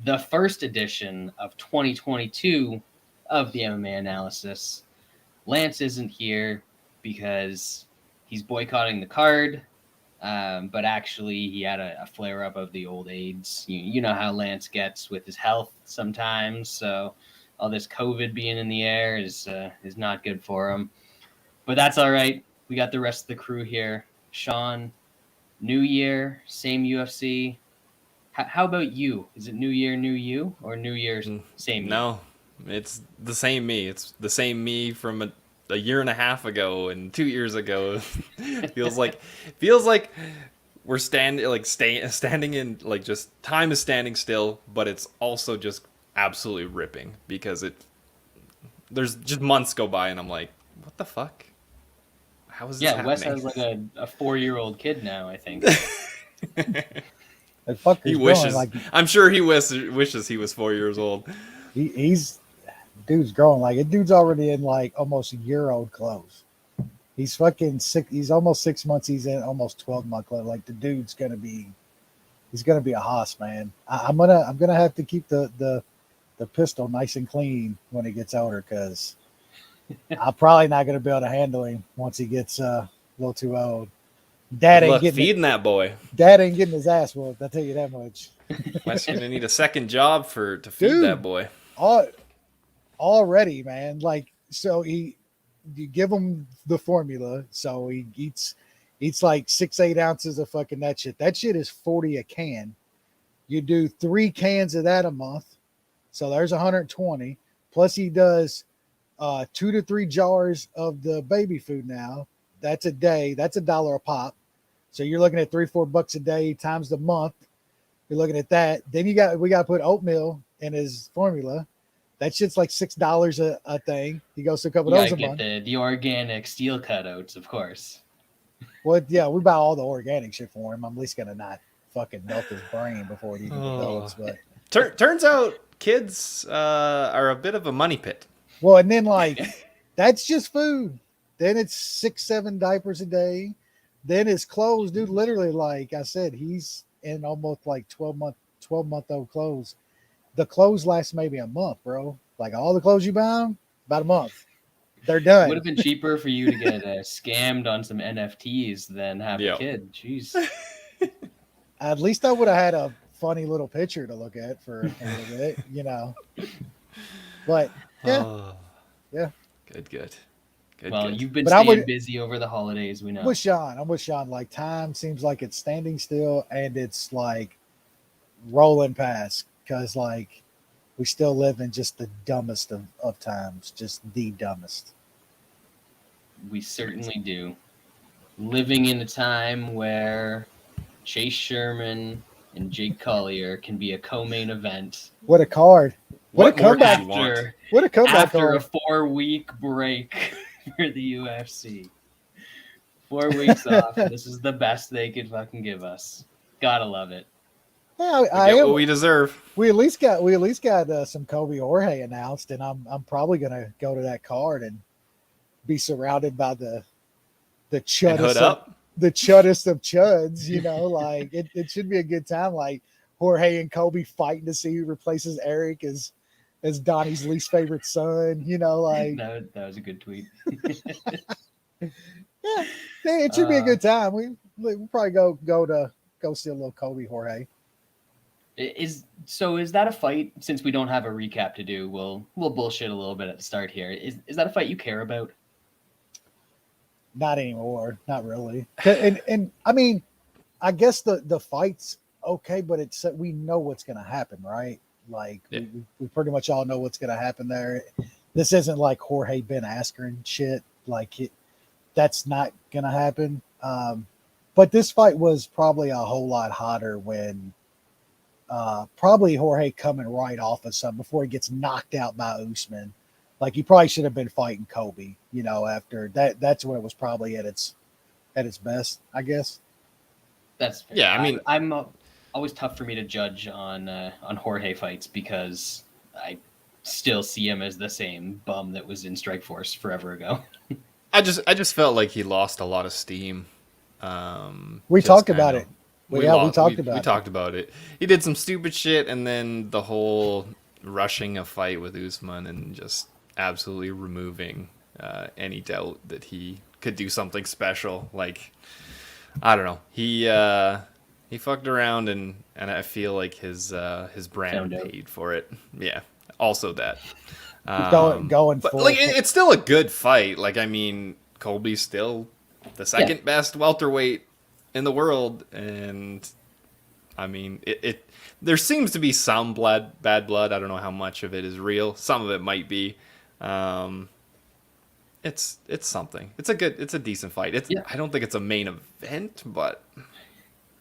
the first edition of 2022 of the MMA analysis. Lance isn't here because he's boycotting the card, but actually he had a flare up of the old AIDS. You know how Lance gets with his health sometimes, so all this COVID being in the air is not good for him. But that's all right. We got the rest of the crew here. Sean, new year, same UFC. How about you? Is it new year, new you, or new year's same you? No, it's the same me. It's the same me from a year and a half ago and 2 years ago. feels like we're standing in like just time is standing still, but it's also just absolutely ripping because there's just months go by and I'm like, what the fuck? How is this Yeah, Wes happening? has like a 4-year-old kid now, I think. That He fucker's growing wishes. like I'm sure he wishes he was 4 years old. he's dude's growing like a dude's already in like almost a year old clothes. He's fucking sick. He's almost 6 months. He's in almost 12-month clothes. Like the dude's gonna be, he's gonna be a hoss, man. I'm gonna have to keep the pistol nice and clean when he gets older because I'm probably not gonna be able to handle him once he gets a little too old. Dad Good ain't luck getting it. feeding that boy. Dad ain't getting his ass whooped. I'll tell you that much. Wes gonna need a second job to feed that Dude, boy. all, already, man. Like, so you give him the formula, so he eats like 6-8 ounces of fucking that shit. That shit is 40 a can. You do 3 cans of that a month, so there's 120. Plus he does 2 to 3 jars of the baby food now. That's a day. That's $1 a pop. So you're looking at $3-4 a day times the month. You're looking at that. Then we got to put oatmeal in his formula. That shit's like $6 a thing. He goes to a couple You of gotta those a get month. the organic steel cutouts, of course. Well, yeah, we buy all the organic shit for him. I'm at least gonna not fucking melt his brain before it even Oh. develops. But Turns out kids are a bit of a money pit. well, and then like that's just food. Then it's 6-7 diapers a day. Then it's clothes, dude. Literally, like I said, he's in almost like 12-month old clothes. The clothes last maybe a month, bro. Like all the clothes you buy them, about a month. They're It would done. have been cheaper for you to get scammed on some NFTs than have a Yeah. kid. Jeez. At least I would have had a funny little picture to look at for a little bit, you know. But yeah, Oh, yeah. good. Well, you've been But I staying would busy over the holidays, we know. with Sean. I'm with Sean. Like time seems like it's standing still and it's like rolling past because like we still live in just the dumbest of times, just the dumbest. We certainly do. Living in a time where Chase Sherman and Jake Collier can be a co-main event What a card! What a What more could comeback! you want? after What a comeback after a card! 4-week break for the UFC. 4 weeks off. This is the best they could fucking give us. Gotta love it. Yeah, We I get am. what we deserve. We at least got some Kobe Jorge announced, and I'm probably gonna go to that card and be surrounded by the And hood chuddest of up. the chuddest of chuds. You know, like it should be a good time. Like Jorge and Kobe fighting to see who replaces Eric as Donnie's least favorite son. You know, like That was a good tweet. yeah, it should be a good time. We'll probably go see a little Kobe Jorge. Is that a fight? Since we don't have a recap to do, we'll bullshit a little bit at the start here. Is that a fight you care about? Not anymore, not really. And I mean, I guess the fight's okay, but it's we know what's gonna happen, right? Like Yeah. we pretty much all know what's gonna happen there. This isn't like Jorge Ben Askren shit. Like that's not gonna happen. But this fight was probably a whole lot hotter when probably Jorge coming right off of something before he gets knocked out by Usman. Like he probably should have been fighting Kobe, you know, after that. That's when it was probably at its best, I guess. That's fair. Yeah, I mean, I'm always tough for me to judge on Jorge fights because I still see him as the same bum that was in Strikeforce forever ago. I just felt like he lost a lot of steam. We Just talked kind about of- it. But yeah, we talked We about it. talked about it. He did some stupid shit, and then the whole rushing a fight with Usman and just absolutely removing any doubt that he could do something special. Like, I don't know. He fucked around, and I feel like his brand paid for it. Yeah, also that. Going But full. like, it's still a good fight. Like, I mean, Colby's still the second best welterweight in the world, and I mean, it there seems to be some bad blood. I don't know how much of it is real. Some of it might be. It's something. It's a decent fight. I don't think it's a main event, but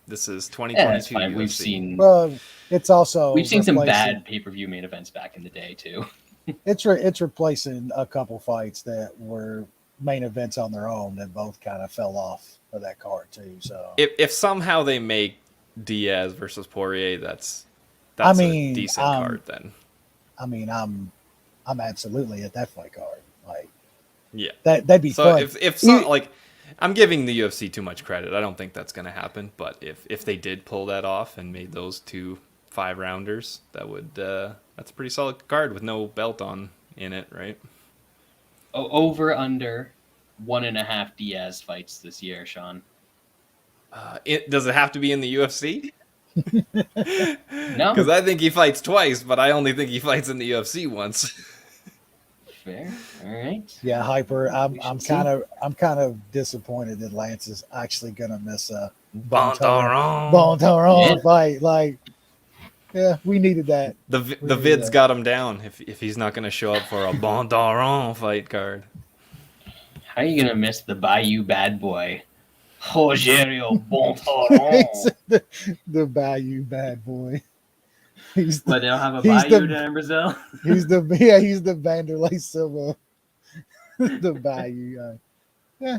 this is 2022. That's fine. UFC. Well, it's also we've seen some replacing- bad pay-per-view main events back in the day too. It's replacing a couple fights that were main events on their own that both kind of fell off of that card too. So If somehow they make Diaz versus Poirier, that's I mean, a decent card then. I mean, I'm absolutely at that fight card. Like, Yeah, that'd be so fun. if some, like, I'm giving the UFC too much credit. I don't think that's going to happen. But if they did pull that off and made those 2 5-rounders, that would that's a pretty solid card with no belt in it, right? Over under 1.5 Diaz fights this year, Sean. Does it have to be in the UFC? No, Because I think he fights twice, but I only think he fights in the UFC once. fair. All right. Yeah, Hyper. I'm see. kind of disappointed that Lance is actually gonna miss a Bontorin. Bontorin fight. Like, yeah, we needed that. The vids got him down if he's not going to show up for a Bontorin fight card. How are you gonna miss the Bayou bad boy, Rogerio Bontorin? the Bayou bad boy. But they don't have a he's Bayou the- down in Brazil. He's the Vanderlei Silva. The Bayou. Yeah,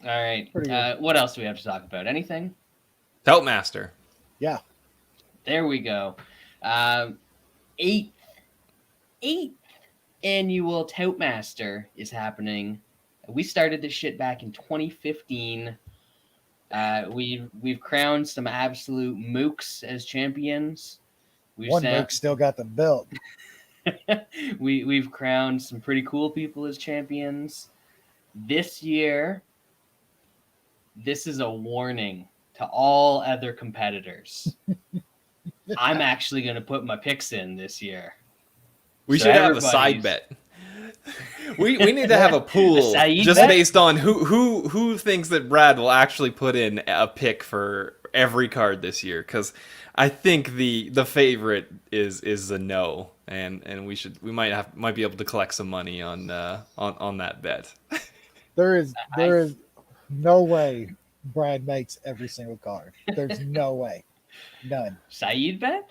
All right. Pretty good. What else do we have to talk about? Anything? Toutmaster. yeah. There we go. Eighth annual Toutmaster is happening. We started this shit back in 2015. We've crowned some absolute mooks as champions. One Mook still got the belt. We've crowned some pretty cool people as champions. This year, this is a warning to all other competitors. I'm actually going to put my picks in this year. We So should have a side everybody's- bet. We need to have a pool A side just bet? based on who thinks that Brad will actually put in a pick for every card this year, because I think the favorite is a no, and we might be able to collect some money on that bet. There is no way Brad makes every single card. There's no way. None. Saeed bet?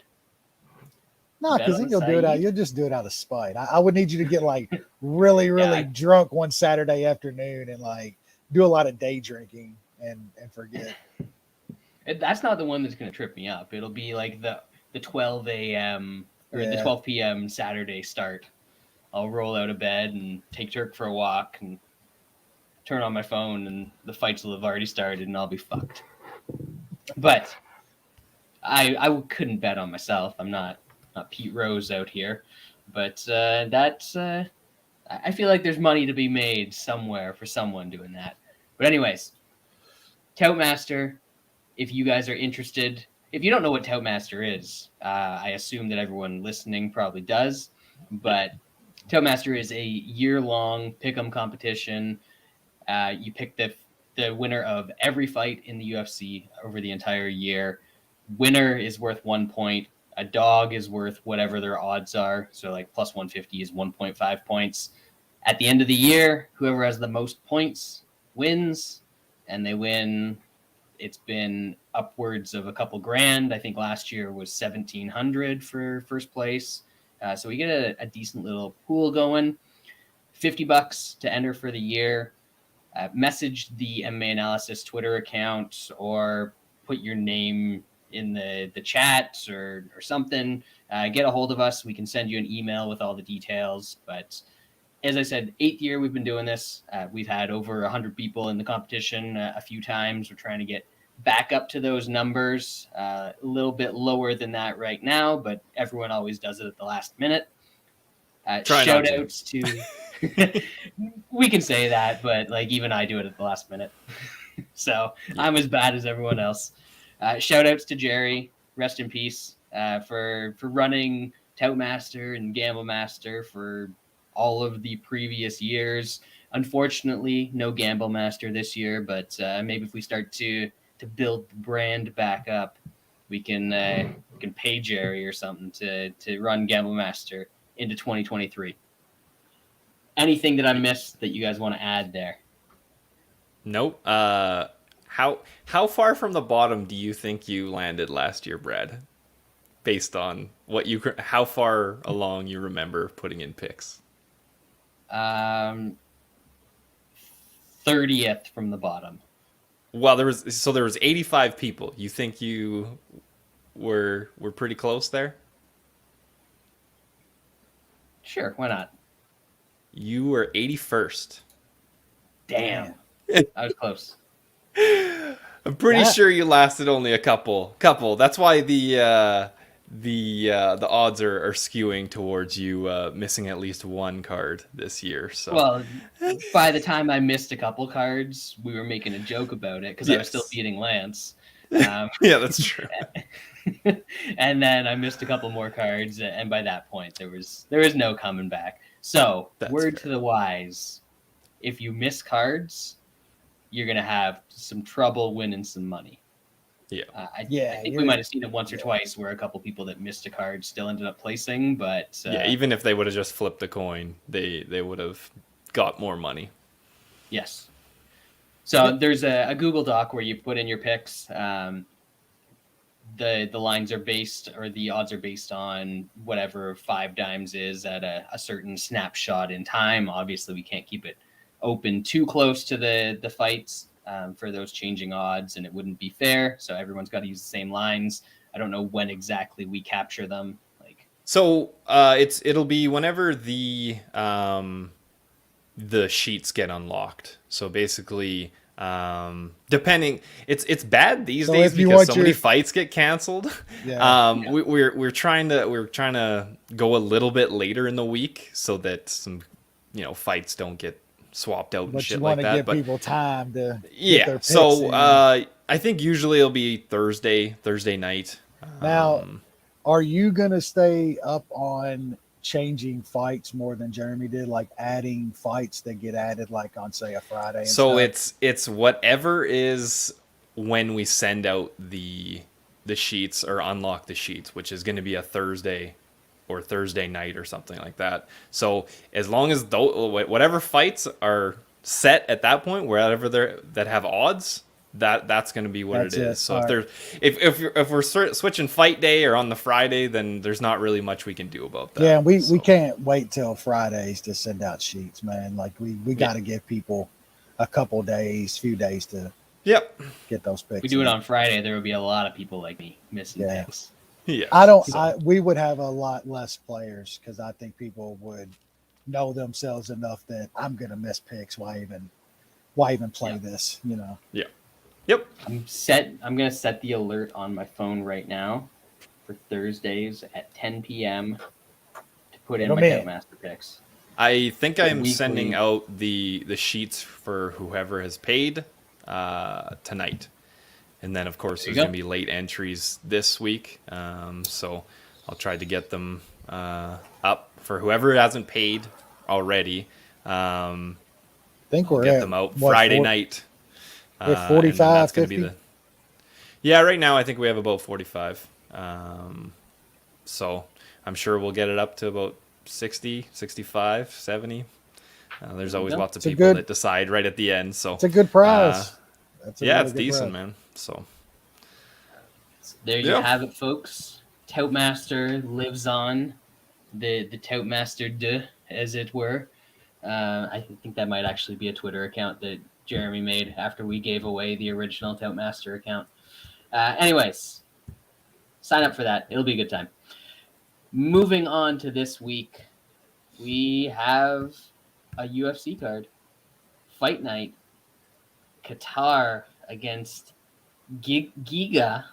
No, because Bet on you'll do it out. Saeed? You'll just do it out of spite. I would need you to get like really Yeah. drunk one Saturday afternoon and like do a lot of day drinking and forget. That's not the one that's going to trip me up. It'll be like the 12 a.m. or the Yeah. 12 p.m. Saturday start. I'll roll out of bed and take Turk for a walk and turn on my phone, and the fights will have already started, and I'll be fucked. But I couldn't bet on myself. I'm not Pete Rose out here. But I feel like there's money to be made somewhere for someone doing that. But anyways, Toutmaster, if you guys are interested, if you don't know what Toutmaster is, I assume that everyone listening probably does. But Toutmaster is a year-long pick'em competition. You pick the winner of every fight in the UFC over the entire year. Winner is worth 1 point. A dog is worth whatever their odds are. So like plus 150 is 1.5 points. At the end of the year, whoever has the most points wins, and they win. It's been upwards of a couple grand. I think last year was 1,700 for first place. So we get a decent little pool going. $50 to enter for the year. Message the mma-analysis Twitter account or put your name in the chat or something. Get a hold of us. We can send you an email with all the details. But as I said, 8th year we've been doing this. We've had over 100 people in the competition a few times. We're trying to get back up to those numbers. A little bit lower than that right now, but everyone always does it at the last minute. Shout outs to we can say that, but like even I do it at the last minute. So I'm as bad as everyone else. Shout outs to Jerry, rest in peace, for running Toutmaster and Gamble Master for all of the previous years. Unfortunately, no Gamble Master this year, but maybe if we start to build the brand back up, we can pay Jerry or something to run Gamble Master into 2023. Anything that I missed that you guys want to add there? Nope. How far from the bottom do you think you landed last year, Brad? Based on how far along you remember putting in picks? 30th from the bottom. Well, there was 85 people. You think you were pretty close there? Sure, why not? You were 81st. Damn. I was close. I'm pretty sure you lasted only a couple. That's why the odds are skewing towards you missing at least one card this year. So, well, by the time I missed a couple cards, we were making a joke about it because I was still beating Lance. Yeah, that's true. And then I missed a couple more cards, and by that point, there was no coming back. So, word to the wise: if you miss cards, you're gonna have some trouble winning some money. Yeah, I think we might have seen it once or twice where a couple people that missed a card still ended up placing, but even if they would have just flipped the coin, they would have got more money. Yes. So there's a Google Doc where you put in your picks. The lines are based, or the odds are based on whatever 5 dimes is at a certain snapshot in time. Obviously, we can't keep it open too close to the fights for those changing odds, and it wouldn't be fair. So everyone's got to use the same lines. I don't know when exactly we capture them. So it'll be whenever the sheets get unlocked. So basically, depending, it's bad these days because so many fights get canceled. Yeah. We're trying to go a little bit later in the week so that some fights don't get swapped out and shit like that. But you want to give people time to get their picks so in. I think usually it'll be Thursday night. Now, are you gonna stay up on changing fights more than Jeremy did, like adding fights that get added like on say a Friday and so stuff? it's whatever is when we send out the sheets or unlock the sheets, which is going to be a Thursday or Thursday night or something like that. So as long as whatever fights are set at that point, wherever that have odds, that's going to be what it is. So if we're switching fight day or on the Friday, then there's not really much we can do about that. Yeah, we can't wait till Fridays to send out sheets, man. Like we got to give people a couple days, few days to get those picks. If we do it on Friday, there would be a lot of people like me missing picks. Yeah, we would have a lot less players because I think people would know themselves enough that I'm gonna miss picks. Why even play this? Yeah. Yep. I'm gonna set the alert on my phone right now for Thursdays at 10 p.m. to put in my Toutmaster picks. I think I'm sending out the sheets for whoever has paid tonight. And then, of course, there's going to be late entries this week. So I'll try to get them up for whoever hasn't paid already. I think we're get them out Friday night. We're 45, 50? Yeah, right now I think we have about 45. So I'm sure we'll get it up to about 60, 65, 70. There's always lots of people that decide right at the end. So it's a good prize. It's decent, man. So there you have it, folks. Toutmaster lives on. The Toutmaster, as it were. I think that might actually be a Twitter account that Jeremy made after we gave away the original Toutmaster account. Anyways, sign up for that. It'll be a good time. Moving on to this week, we have a UFC card. Fight night. Kattar against Giga.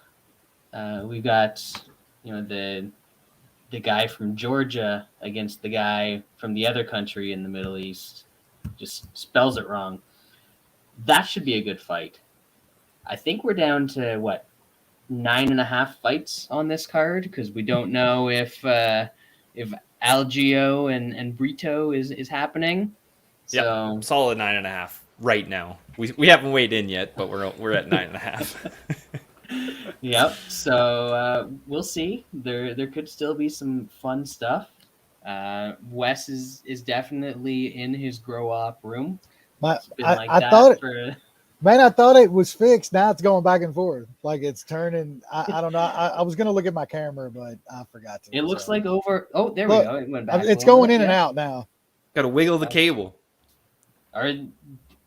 We've got the guy from Georgia against the guy from the other country in the Middle East. Just spells it wrong. That should be a good fight. I think we're down to 9.5 fights on this card because we don't know if Algeo and Brito is happening. So yep, solid 9.5 right now. We haven't weighed in yet, but we're at 9.5. Yep. So we'll see. There could still be some fun stuff. Wes is definitely in his grow up room. It's been I thought for. Man, I thought it was fixed. Now it's going back and forth. Like it's turning. I don't know. I was going to look at my camera, but I forgot to. It looks like over. Oh, there Look, we go. It went back. It's going in and out now. Got to wiggle the cable.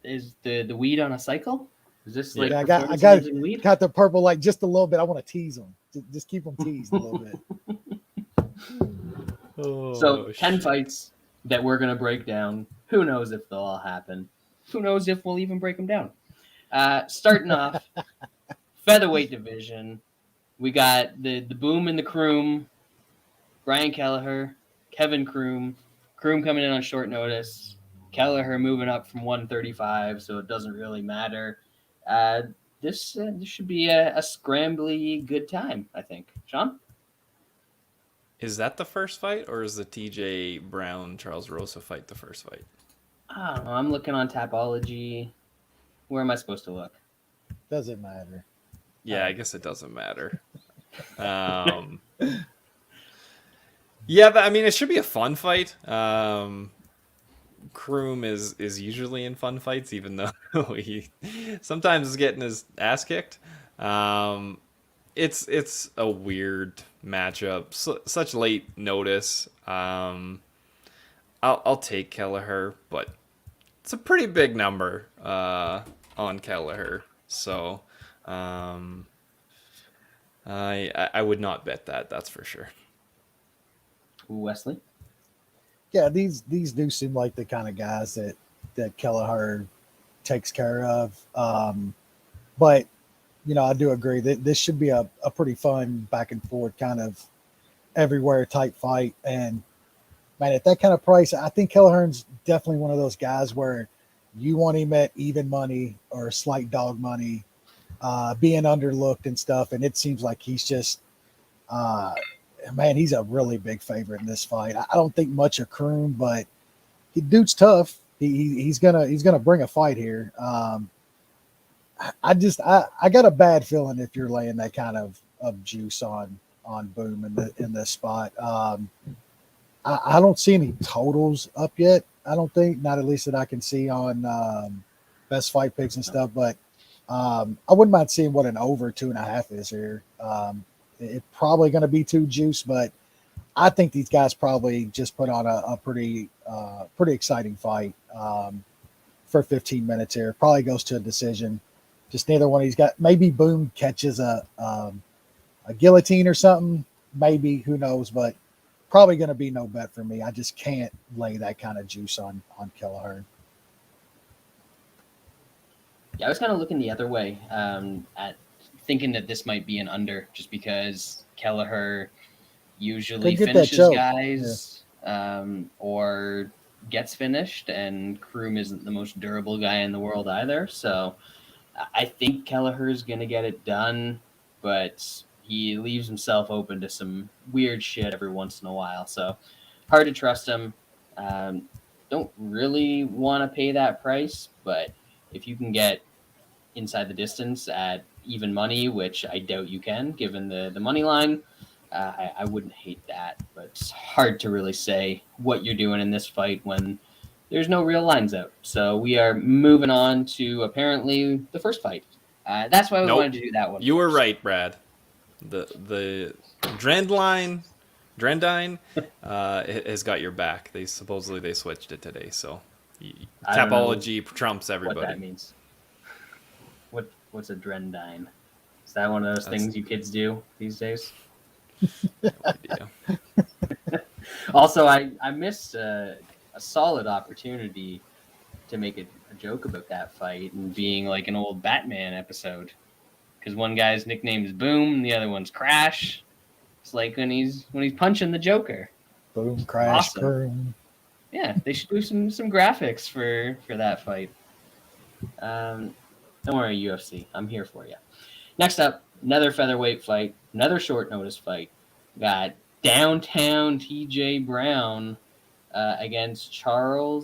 Is the weed on a cycle? Is this like I weed? got the purple like just a little bit. I want to tease them. Just keep them teased a little bit. So 10 fights that we're going to break down. Who knows if they'll all happen? Who knows if we'll even break them down? Starting off, featherweight division. We got the Boom and the Croom, Brian Kelleher, Kevin Croom. Croom coming in on short notice. Kelleher moving up from 135, so it doesn't really matter. This should be a scrambly good time, I think. Sean? Is that the first fight, or is the TJ Brown Charles Rosa fight the first fight? I don't know. I'm looking on Tapology. Where am I supposed to look? Doesn't matter. Yeah, I guess it doesn't matter. Yeah, I mean, it should be a fun fight. Croom is usually in fun fights, even though he sometimes is getting his ass kicked. It's a weird matchup. Such late notice. I'll take Kelleher, but it's a pretty big number on Kelleher. So I would not bet that. That's for sure. Wesley? Yeah, these do seem like the kind of guys that Kelleher takes care of. But I do agree that this should be a pretty fun back and forth kind of everywhere type fight. And man, at that kind of price, I think Kelleher's definitely one of those guys where you want him at even money or slight dog money, being underlooked and stuff. And it seems like he's just, man, he's a really big favorite in this fight. I don't think much of Croom, but dude's tough. He's gonna bring a fight here. I got a bad feeling if you're laying that kind of juice on Boom in this spot. I don't see any totals up yet. I don't think, not at least that I can see on best fight picks and stuff. But I wouldn't mind seeing what an over 2.5 is here. It's probably going to be too juice, but I think these guys probably just put on a pretty exciting fight for 15 minutes here. Probably goes to a decision. Just neither one of these guys. Maybe Boom catches a guillotine or something. Maybe, who knows? But probably going to be no bet for me. I just can't lay that kind of juice on Kelleher. Yeah, I was kind of looking the other way at thinking that this might be an under, just because Kelleher usually finishes guys or gets finished, and Croom isn't the most durable guy in the world either. So I think Kelleher is going to get it done, but he leaves himself open to some weird shit every once in a while. So hard to trust him. Don't really want to pay that price, but if you can get inside the distance at even money, which I doubt you can, given the money line, I wouldn't hate that. But it's hard to really say what you're doing in this fight when there's no real lines out. So we are moving on to apparently the first fight. That's why we wanted to do that one. You were right, Brad. The Drendine has got your back. They supposedly switched it today, so Tapology trumps everybody. What that means? What's a Drendine? Is that one of those things you kids do these days? No idea. Also, I missed a solid opportunity to make a joke about that fight and being like an old Batman episode, because one guy's nickname is Boom and the other one's Crash. It's like when he's punching the Joker. Boom, Crash, Awesome. Croom. Yeah, they should do some graphics for that fight. Don't worry, UFC. I'm here for you. Next up, another featherweight fight, another short notice fight. Got downtown TJ Brown against Charlie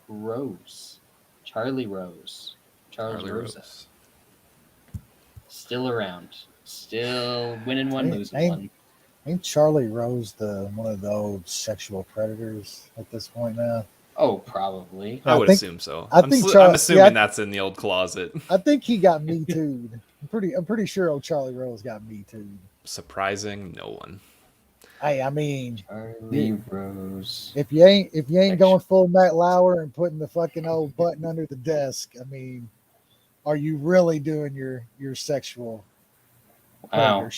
Rose. Charlie Rosa. Still around. Still winning one, losing one. Ain't Charlie Rose one of those sexual predators at this point now? Oh, probably. I would assume so. I'm assuming that's in the old closet. I think he got Me Too'd. I'm pretty sure old Charlie Rose got Me Too'd. Surprising no one. Hey, I mean, Charlie Rose. If you ain't going full Matt Lauer and putting the fucking old button under the desk, I mean, are you really doing your sexual? Wow.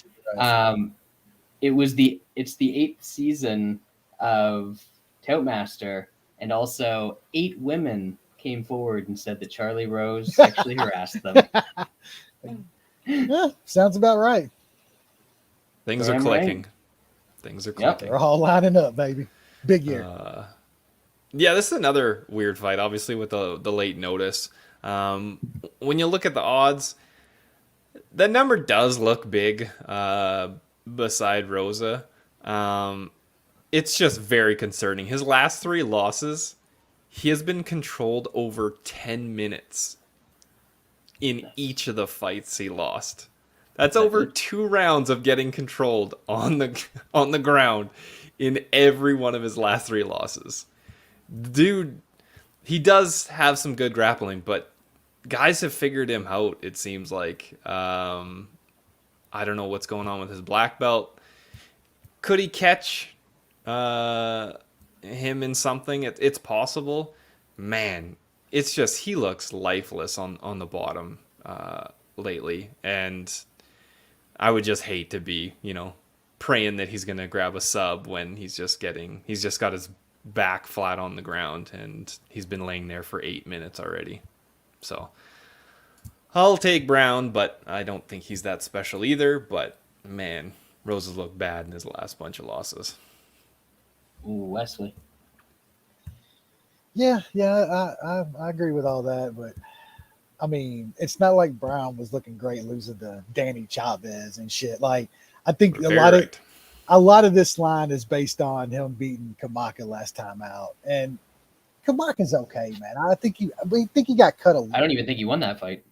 It's the 8th season of Toutmaster, and also 8 women came forward and said that Charlie Rose sexually harassed them. Yeah, sounds about right. Things are clicking. Things are clicking. They're all lining up, baby. Big year. Yeah, this is another weird fight, obviously, with the late notice. When you look at the odds, that number does look big beside Rosa. It's just very concerning. His last 3 losses, he has been controlled over 10 minutes in each of the fights he lost. That's over 2 rounds of getting controlled on the ground in every one of his last 3 losses. Dude, he does have some good grappling, but guys have figured him out, it seems like. I don't know what's going on with his black belt. Could he catch him in something? It's possible. Man, it's just he looks lifeless on the bottom lately, and I would just hate to be, praying that he's gonna grab a sub when he's just got his back flat on the ground and he's been laying there for 8 minutes already. So I'll take Brown, but I don't think he's that special either. But man, Rosa's looked bad in his last bunch of losses. Ooh, Wesley. Yeah, I agree with all that, but I mean, it's not like Brown was looking great losing to Danny Chavez and shit. Like, I think a lot of this line is based on him beating Kamaka last time out, and Kamaka's okay, man. I think he got cut a little. I don't even think he won that fight.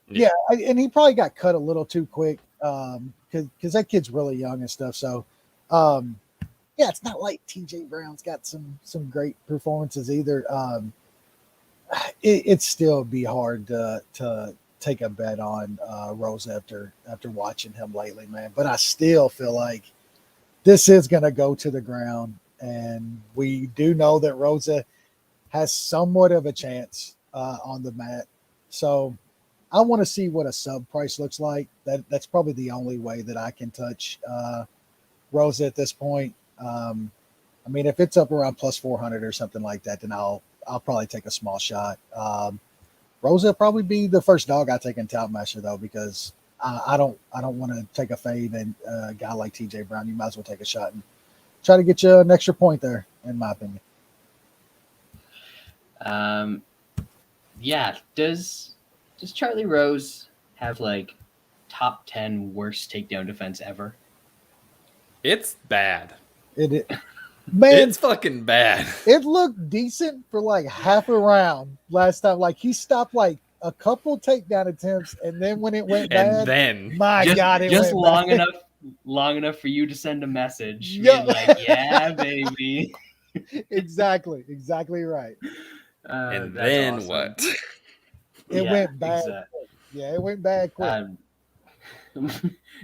Yeah, and he probably got cut a little too quick because that kid's really young and stuff. So, yeah, it's not like TJ Brown's got some great performances either. It'd still be hard to take a bet on Rosa after watching him lately, man. But I still feel like this is going to go to the ground, and we do know that Rosa has somewhat of a chance on the mat. So I want to see what a sub price looks like. That's probably the only way that I can touch Rosa at this point. I mean, if it's up around plus 400 or something like that, then I'll probably take a small shot. Rosa will probably be the first dog I take in Toutmaster though, because I don't want to take a fade, and a guy like TJ Brown, you might as well take a shot and try to get you an extra point there, in my opinion. Yeah. Does Charlie Rose have like top 10 worst takedown defense ever? It's bad. Man, it's fucking bad. It looked decent for like half a round last time. Like he stopped like a couple takedown attempts, and then when it went bad, then God, it just went long enough for you to send a message. Yeah. Being like, yeah, baby. Exactly right. And then awesome. what? It went bad. Exactly. Yeah, it went bad quick.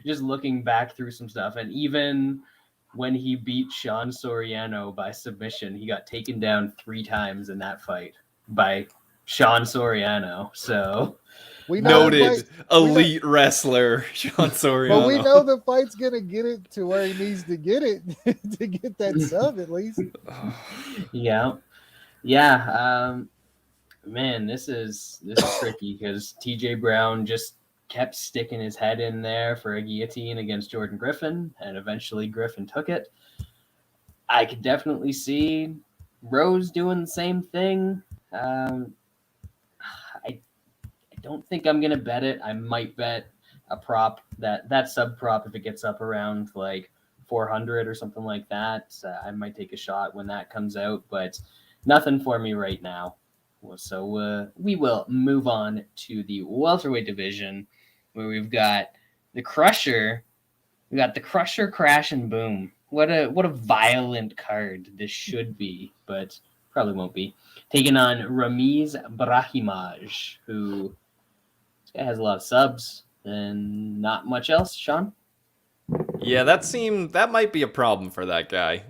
Just looking back through some stuff, and even when he beat Sean Soriano by submission, he got taken down 3 times in that fight by Sean Soriano. So we know noted elite wrestler Sean Soriano. But we know the fight's gonna get it to where he needs to get it to get that sub at least. Yeah. Man, this is tricky because TJ Brown just kept sticking his head in there for a guillotine against Jordan Griffin, and eventually Griffin took it. I could definitely see Rose doing the same thing. I don't think I'm gonna bet it. I might bet a prop that sub prop if it gets up around like 400 or something like that. I might take a shot when that comes out, but nothing for me right now. So we will move on to the welterweight division, where we've got the Crusher. We got the Crusher, Crash, and Boom. What a violent card this should be, but probably won't be. Taking on Ramiz Brahimaj, who this guy has a lot of subs and not much else. Sean? Yeah, that might be a problem for that guy.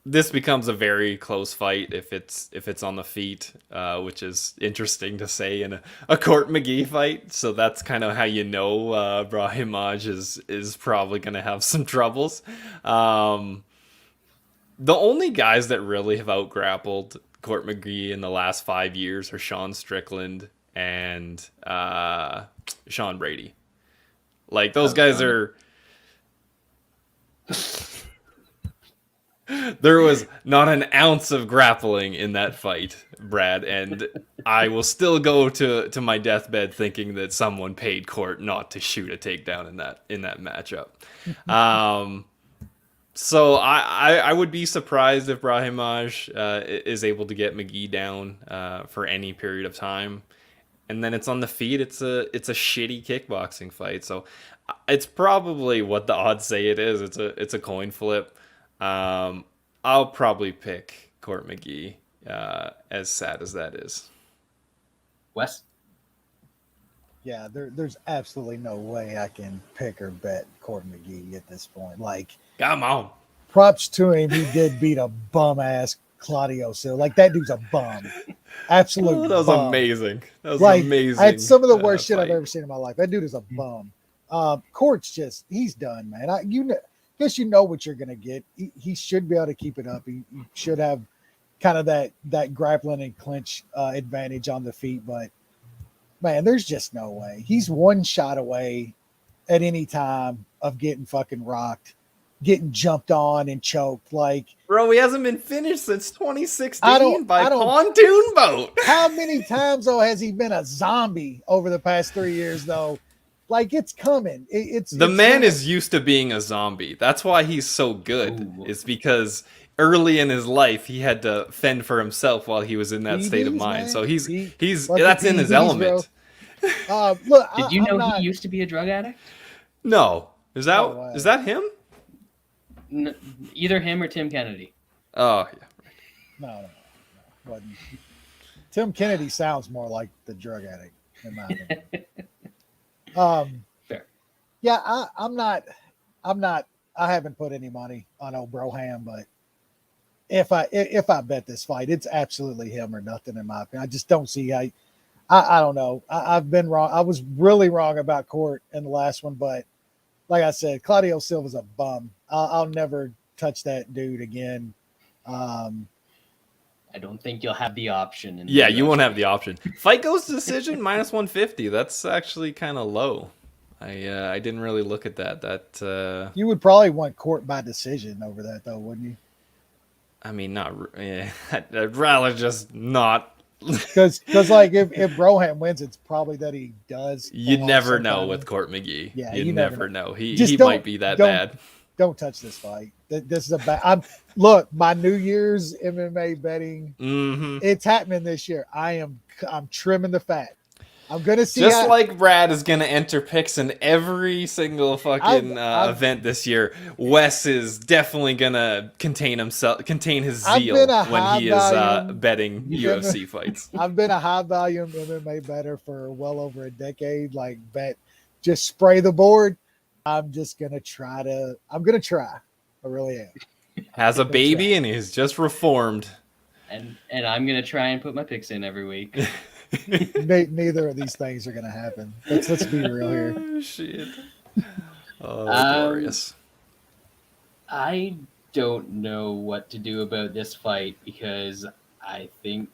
This becomes a very close fight if it's on the feet, which is interesting to say in a Court McGee fight. So that's kind of how you know Brahimaj is probably going to have some troubles. The only guys that really have out-grappled Court McGee in the last 5 years are Sean Strickland and Sean Brady. Like, those guys are... There was not an ounce of grappling in that fight, Brad, and I will still go to my deathbed thinking that someone paid Court not to shoot a takedown in that matchup. So I would be surprised if Brahimaj is able to get McGee down for any period of time. And then it's on the feet. It's a shitty kickboxing fight. So it's probably what the odds say it is. It's a coin flip. I'll probably pick Court McGee, as sad as that is. Wes? Yeah, there's absolutely no way I can pick or bet Court McGee at this point. Like, Come on. props to him. He did beat a bum ass Claudio Silva. Like, that dude's a bum. Absolute That was bum. amazing. That was Like, amazing. I had some of the worst shit I've fight. ever seen in my life. That dude is a bum. Court's just, he's done, man. Guess you know what you're gonna get. He should be able to keep it up. He should have kind of that grappling and clinch advantage on the feet, but man, there's just no way. He's one shot away at any time of getting fucking rocked, getting jumped on and choked. Like, Bro, he hasn't been finished since I 2016 by don't- pontoon boat. how many times though has he been a zombie over the past 3 years though? Like, it's coming. It's The man is used to being a zombie. That's why he's so good. Ooh. It's because early in his life he had to fend for himself while he was in that state of PEDs, mind. man. So he's Fucking that's in his PEDs, element. Look, Did you I'm know not, he used to be a drug addict? No, is that No way. is that him? Either him or Tim Kennedy. Oh yeah. No. Wasn't. Tim Kennedy sounds more like the drug addict in my opinion. Fair. Yeah, I'm not. I haven't put any money on old Broham, but if I bet this fight, it's absolutely him or nothing in my opinion. I just don't see how. I don't know. I've been wrong. I was really wrong about Court in the last one, but like I said, Claudio Silva's a bum. I'll never touch that dude again. I don't think you'll have the option. Yeah, you won't have the option. Fight goes to decision minus 150. That's actually kind of low. I didn't really look at that. That You would probably want Court by decision over that, though, wouldn't you? I mean, not. Yeah, I'd rather just not. Because like if Broham wins, it's probably that he does. You pull off never some know kind with of- Court McGee. Yeah, you you never never know. He Just might be that don't- bad. Don't touch this fight. This is a bad. Look, my New Year's MMA betting. Hmm It's happening this year. I'm trimming the fat. I'm gonna see. Just like Brad is gonna enter picks in every single fucking I've- event this year, Wes is definitely gonna contain his I've zeal been a when he is high-volume- betting You've been UFC fights. I've been a high volume MMA better for well over a decade. Like, just spray the board. I'm gonna try. I really am. Has a baby and he's just reformed. And I'm gonna try and put my picks in every week. Neither of these things are gonna happen. Let's be real here. Oh, shit. Oh, Um, glorious. I don't know what to do about this fight because I think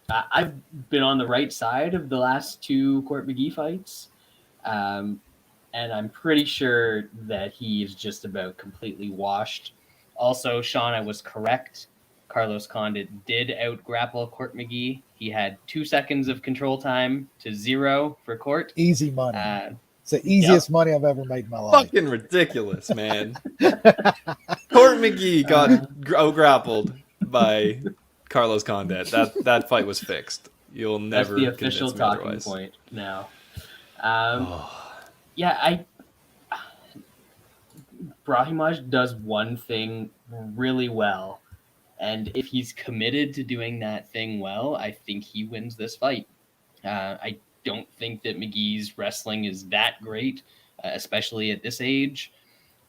I've been on the right side of the last two Court McGee fights. And I'm pretty sure that he is just about completely washed. Also, Sean, I was correct. Carlos Condit did out-grapple Court McGee. He had 2 seconds of control time to 0 for Court. Easy money. It's the Yep. easiest money I've ever made in my life. Fucking ridiculous, man. Court McGee got out-grappled by Carlos Condit. That fight was fixed. You'll That's never the official convince me talking otherwise. point now. Oh. Yeah, Brahimaj does one thing really well, and if he's committed to doing that thing well, I think he wins this fight. I don't think that McGee's wrestling is that great, especially at this age,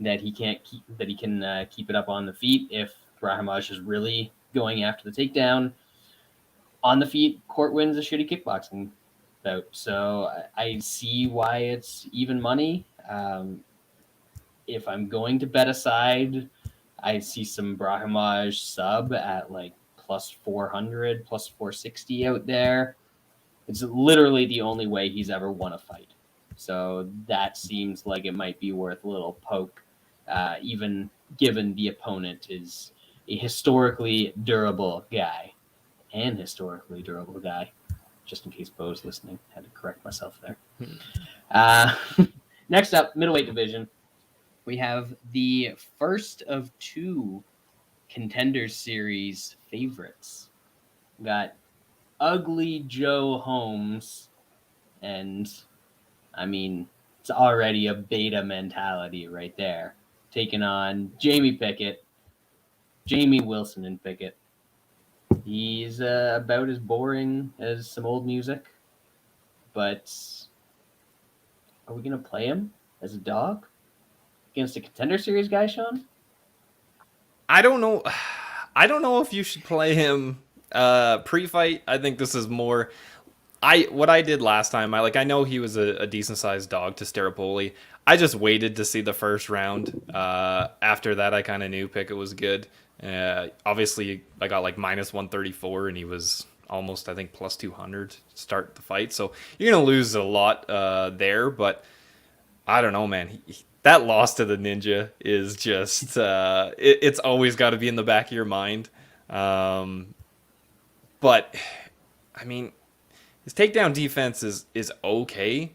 that he can keep it up on the feet if Brahimaj is really going after the takedown. On the feet, Court wins a shitty kickboxing bout, so I see why it's even money. If I'm going to bet aside, I see some Brahimaj sub at like plus 400, plus 460 out there. It's literally the only way he's ever won a fight. So that seems like it might be worth a little poke, even given the opponent is a historically durable guy. Just in case Bo's listening. Had to correct myself there. Next up, middleweight division. We have the first of two Contender Series favorites. We got Ugly Joe Holmes, and I mean, it's already a beta mentality right there. Taking on Jamie Pickett, Jamie Wilson and Pickett. He's about as boring as some old music, but are we going to play him as a dog against a Contender Series guy, Sean? I don't know. I don't know if you should play him pre-fight. I think this is more. What I did last time. I know he was a decent sized dog to Staropoli. I just waited to see the first round. After that, I kind of knew Pickett was good. Obviously, I got like minus 134, and he was almost, I think, plus 200 to start the fight. So you're gonna lose a lot there. But I don't know, man. That loss to the Ninja is just it's always got to be in the back of your mind. But I mean, his takedown defense is okay,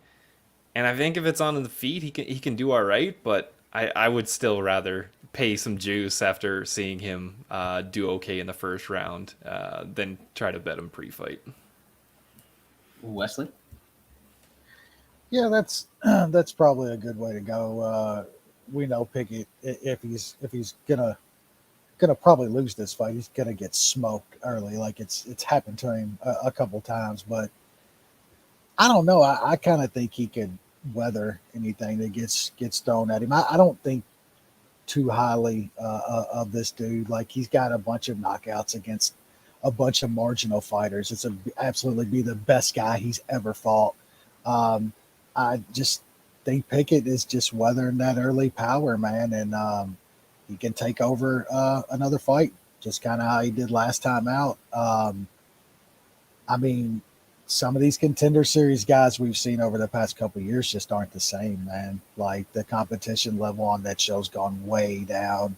and I think if it's on the feet, he can do all right. But I would still rather pay some juice after seeing him do okay in the first round than try to bet him pre-fight. Wesley? Yeah, that's probably a good way to go. We know Pickett, if he's gonna probably lose this fight, he's gonna get smoked early. Like it's happened to him a couple times, but I don't know. I kind of think he could weather anything that gets thrown at him. I don't think too highly of this dude. Like, he's got a bunch of knockouts against a bunch of marginal fighters. It's absolutely be the best guy he's ever fought. I just think Pickett is just weathering that early power, man, and he can take over another fight, just kind of how he did last time out. I mean, some of these Contender Series guys we've seen over the past couple of years just aren't the same, man. Like, the competition level on that show's gone way down.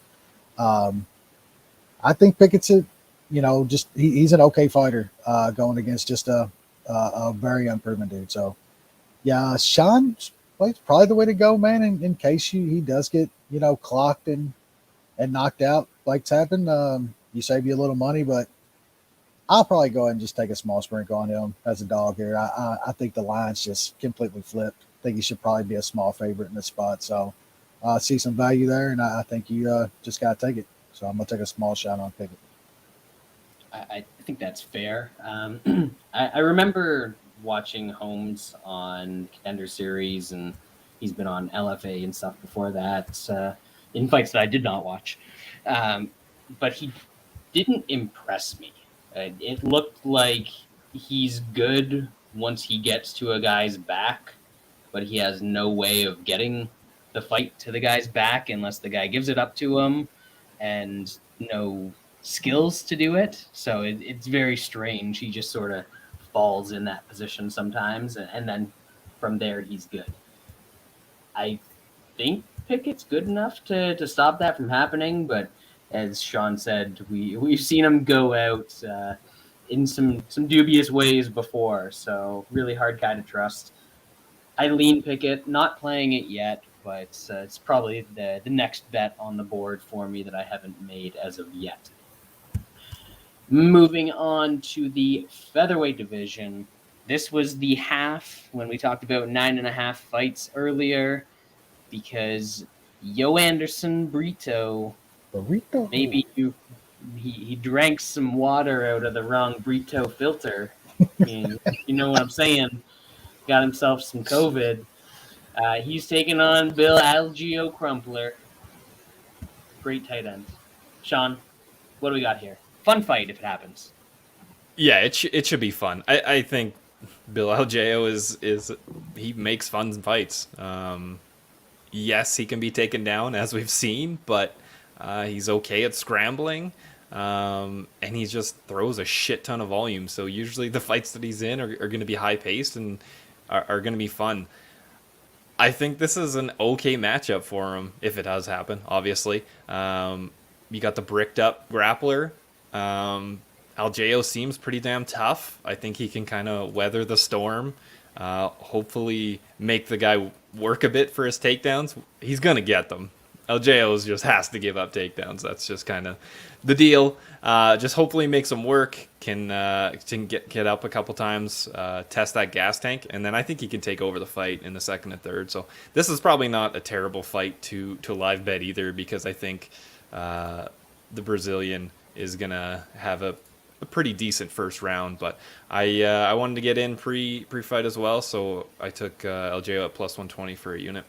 I think Pickett's he's an okay fighter going against just a very unproven dude. So, yeah, Sean Blake's probably the way to go, man. In case he does get clocked and knocked out, like's happened. You save you a little money, but I'll probably go ahead and just take a small sprinkle on him as a dog here. I think the line's just completely flipped. I think he should probably be a small favorite in this spot. So I see some value there, and I think you just got to take it. So I'm going to take a small shot on Pickett. I think that's fair. I remember watching Holmes on Contender Series, and he's been on LFA and stuff before that in fights that I did not watch. But he didn't impress me. It looked like he's good once he gets to a guy's back, but he has no way of getting the fight to the guy's back unless the guy gives it up to him, and no skills to do it. So it's very strange. He just sort of falls in that position sometimes, and then from there he's good. I think Pickett's good enough to stop that from happening, but as Sean said, we've seen him go out in some dubious ways before, so really hard guy to trust. I lean Pickett, not playing it yet, but it's probably the next bet on the board for me that I haven't made as of yet. Moving on to the featherweight division. This was the half when we talked about 9.5 fights earlier, because Yo Anderson Brito, Burrito. maybe he drank some water out of the wrong Brito filter. You know what I'm saying? Got himself some COVID. He's taking on Bill Algeo Crumpler. Great tight end. Sean, what do we got here? Fun fight if it happens. Yeah, it should be fun. I think Bill Algeo is he makes fun fights. Yes, he can be taken down as we've seen, but he's okay at scrambling, and he just throws a shit ton of volume. So usually the fights that he's in are going to be high paced and are going to be fun. I think this is an okay matchup for him if it does happen. Obviously, you got the bricked up grappler. Algeo seems pretty damn tough. I think he can kind of weather the storm. Hopefully make the guy work a bit for his takedowns. He's going to get them. Algeo just has to give up takedowns. That's just kind of the deal. Just hopefully makes him work, can get up a couple times, test that gas tank, and then I think he can take over the fight in the second and third. So this is probably not a terrible fight to live bet either, because I think the Brazilian is going to have a pretty decent first round, but I wanted to get in pre-fight as well, so I took Algeo at plus 120 for a unit.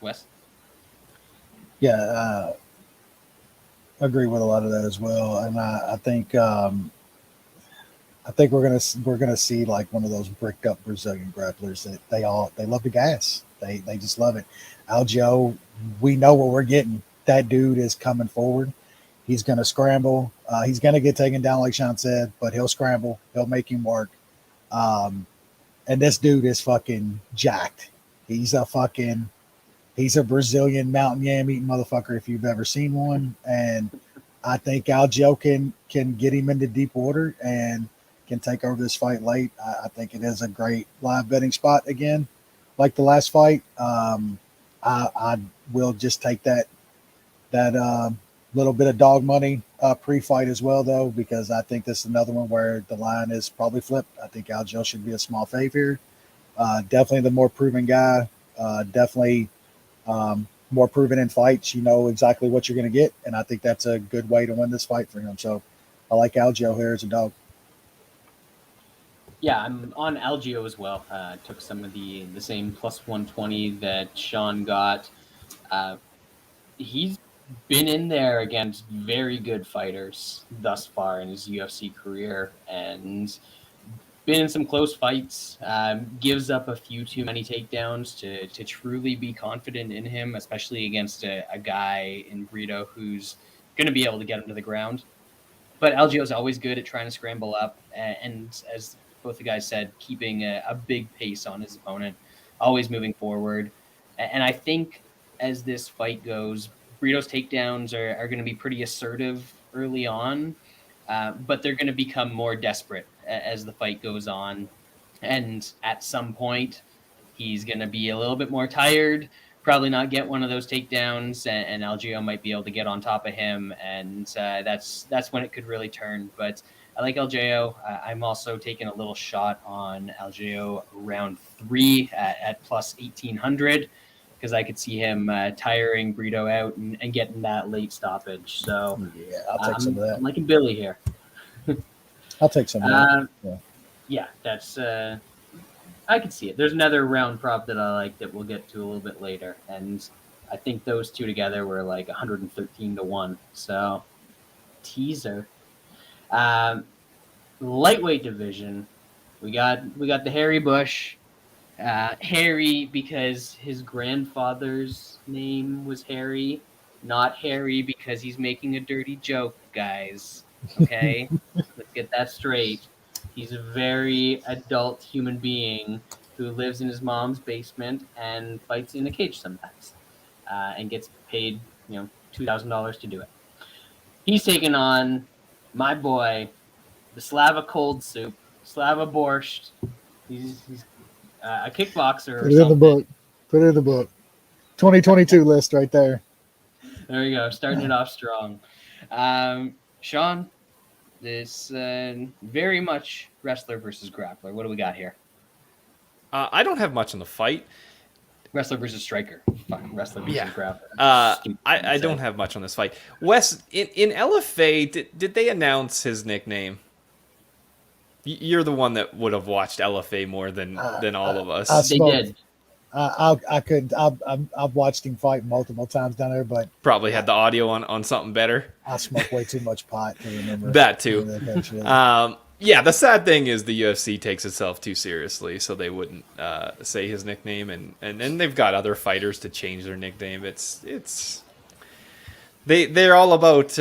Wes? Yeah, agree with a lot of that as well, and I think we're gonna see like one of those bricked up Brazilian grapplers that they love the gas. They just love it. Algeo, we know what we're getting. That dude is coming forward. He's going to scramble. He's going to get taken down, like Sean said, but he'll scramble. He'll make him work. And this dude is fucking jacked. He's a Brazilian mountain yam eating motherfucker if you've ever seen one. And I think Algeo can get him into deep water and can take over this fight late. I think it is a great live betting spot again, like the last fight. I will just take that little bit of dog money pre-fight as well, though, because I think this is another one where the line is probably flipped. I think Algeo should be a small favorite. Definitely the more proven guy. Definitely more proven in fights. You know exactly what you're going to get, and I think that's a good way to win this fight for him. So I like Algeo here as a dog. Yeah, I'm on Algeo as well. Took some of the same plus 120 that Sean got. He's been in there against very good fighters thus far in his UFC career, and been in some close fights. Gives up a few too many takedowns to truly be confident in him, especially against a guy in Brito who's going to be able to get him to the ground. But Algeo's always good at trying to scramble up, and as both the guys said, keeping a big pace on his opponent, always moving forward. And I think as this fight goes, Brito's takedowns are going to be pretty assertive early on, but they're going to become more desperate as the fight goes on. And at some point, he's going to be a little bit more tired, probably not get one of those takedowns, and Algeo might be able to get on top of him, and that's when it could really turn. But I like Algeo. I'm also taking a little shot on Algeo round 3 at plus 1,800. Because I could see him tiring Brito out and getting that late stoppage. So yeah, I'll take some of that. I'm liking Billy here. I'll take some of that. Yeah, that's I can see it. There's another round prop that I like that we'll get to a little bit later, and I think those two together were like 113-1. So teaser. Lightweight division, we got the Harry Bush. Harry because his grandfather's name was Harry, not hairy because he's making a dirty joke, guys. Okay? Let's get that straight. He's a very adult human being who lives in his mom's basement and fights in a cage sometimes, and gets paid, $2,000 to do it. He's taking on my boy, the Slava Cold Soup, Slava Borscht. He's a kickboxer or Put it in the something. book. Put it in the book. 2022 list right there. There we go, starting it off strong. Sean, this very much wrestler versus grappler. What do we got here? I don't have much on the fight. Wrestler versus striker. Fine. Wrestler versus grappler. I don't have much on this fight. Wes, in LFA, did they announce his nickname? You're the one that would have watched LFA more than all of us. They did. I could. I've watched him fight multiple times down there, but Probably had the audio on something better. I smoke way too much pot to remember That too. that shit. Yeah, the sad thing is the UFC takes itself too seriously, so they wouldn't say his nickname, and then they've got other fighters to change their nickname. They're all about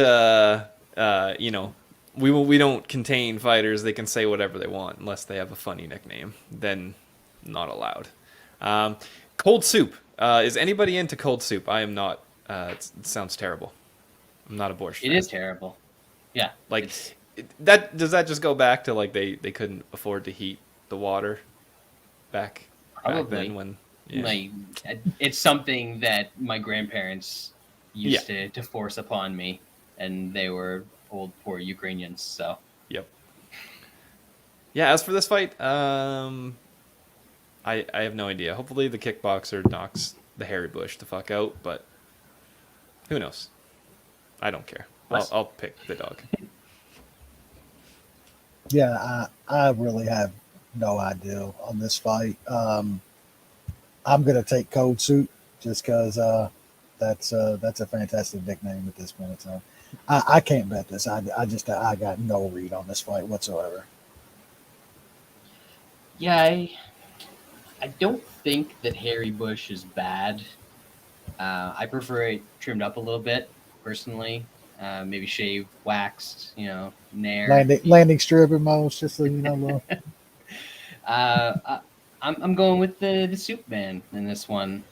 we don't contain fighters. They can say whatever they want unless they have a funny nickname. Then not allowed. Cold soup. Is anybody into cold soup? I am not. It sounds terrible. I'm not a Borshchev. It is terrible. Yeah. Like that. Does that just go back to like they couldn't afford to heat the water back then when? Yeah. Like, it's something that my grandparents used to force upon me, and they were old poor Ukrainians. So. Yep. Yeah. As for this fight, I have no idea. Hopefully the kickboxer knocks the hairy bush the fuck out, but who knows? I don't care. I'll pick the dog. Yeah, I really have no idea on this fight. I'm gonna take Cold Soup just because that's a fantastic nickname at this point in time. I can't bet this. I got no read on this fight whatsoever. Yeah, I don't think that hairy bush is bad. I prefer it trimmed up a little bit, personally. Maybe shaved, waxed, nair. Landing strip almost, just so you know. I'm going with the soup man in this one.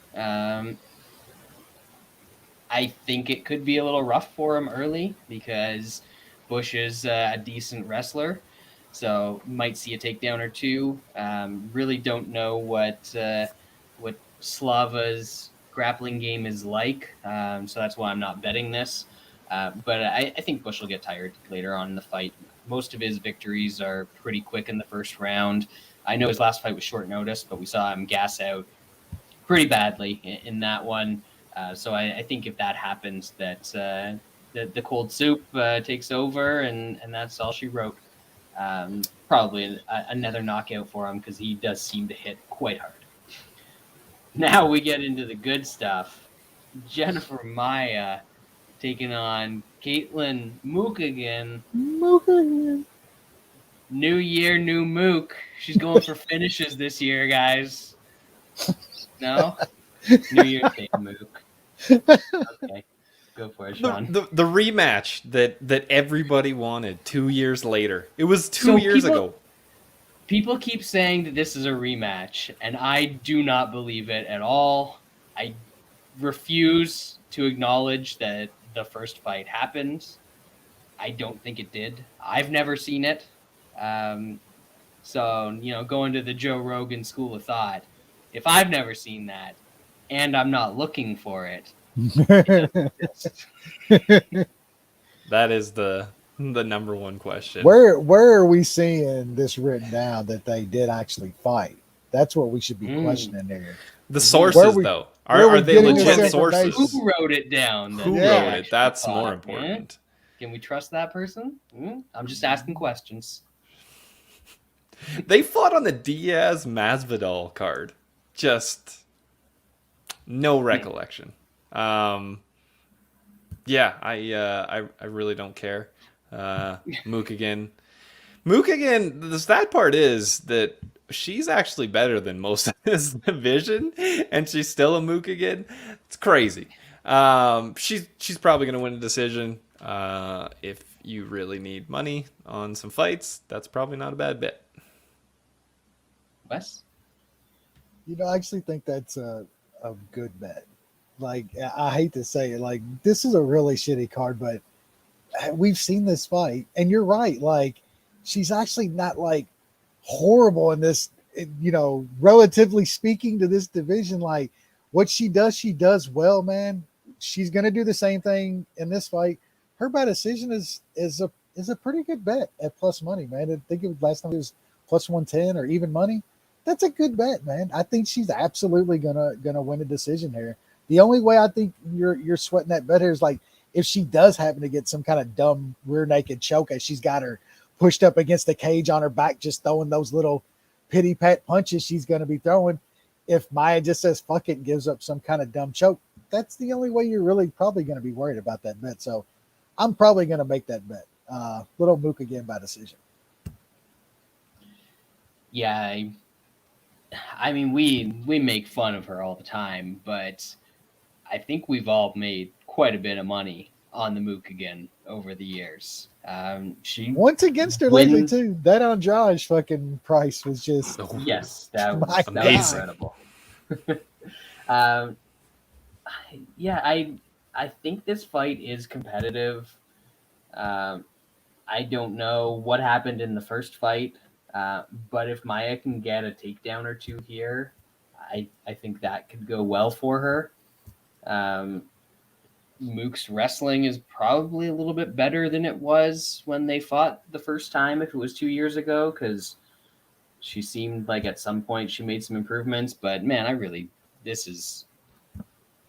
I think it could be a little rough for him early because Bush is a decent wrestler. So might see a takedown or two. Really don't know what Slava's grappling game is like. So that's why I'm not betting this. But I think Bush will get tired later on in the fight. Most of his victories are pretty quick in the first round. I know his last fight was short notice, but we saw him gas out pretty badly in that one. So I think if that happens, that the cold soup takes over, and that's all she wrote. Probably another knockout for him because he does seem to hit quite hard. Now we get into the good stuff. Jennifer Maia taking on Caitlin Chookagian. New year, new Mook. She's going for finishes this year, guys. No? New year, same Mook. Okay. Go for it, Sean. The rematch that everybody wanted 2 years later. It was two years ago. People keep saying that this is a rematch, and I do not believe it at all. I refuse to acknowledge that the first fight happened. I don't think it did. I've never seen it. So, going to the Joe Rogan school of thought, if I've never seen that and I'm not looking for it, that is the number one question. Where are we seeing this written down that they did actually fight? That's what we should be questioning here. The sources, though. Are they legit sources? Who wrote it down? Who wrote it? That's more important. Can we trust that person? I'm just asking questions. They fought on the Diaz Masvidal card. Just no recollection. I really don't care. Chookagian. The sad part is that she's actually better than most of this division, and she's still a Chookagian. It's crazy. She's probably gonna win a decision. If you really need money on some fights, that's probably not a bad bet. Wes? I actually think that's a good bet. Like, I hate to say it, like, this is a really shitty card, but we've seen this fight, and you're right. Like, she's actually not like horrible in this, relatively speaking to this division. Like, what she does well, man. She's gonna do the same thing in this fight. Her by decision is a pretty good bet at plus money, man. I think it was last time it was plus 110 or even money. That's a good bet, man. I think she's absolutely gonna win a decision here. The only way I think you're sweating that bet here is like if she does happen to get some kind of dumb rear naked choke as she's got her pushed up against the cage on her back, just throwing those little pity pat punches she's going to be throwing. If Maia just says fuck it and gives up some kind of dumb choke, that's the only way you're really probably going to be worried about that bet. So I'm probably going to make that bet. Little Mook again by decision. Yeah, I mean, we make fun of her all the time, but I think we've all made quite a bit of money on the Mook again over the years. She once against her lately too. That Andrade fucking price was just yes, that was amazing. Incredible. Yeah, I think this fight is competitive. I don't know what happened in the first fight, but if Maia can get a takedown or two here, I think that could go well for her. Mook's wrestling is probably a little bit better than it was when they fought the first time, if it was 2 years ago, because she seemed like at some point she made some improvements. But man,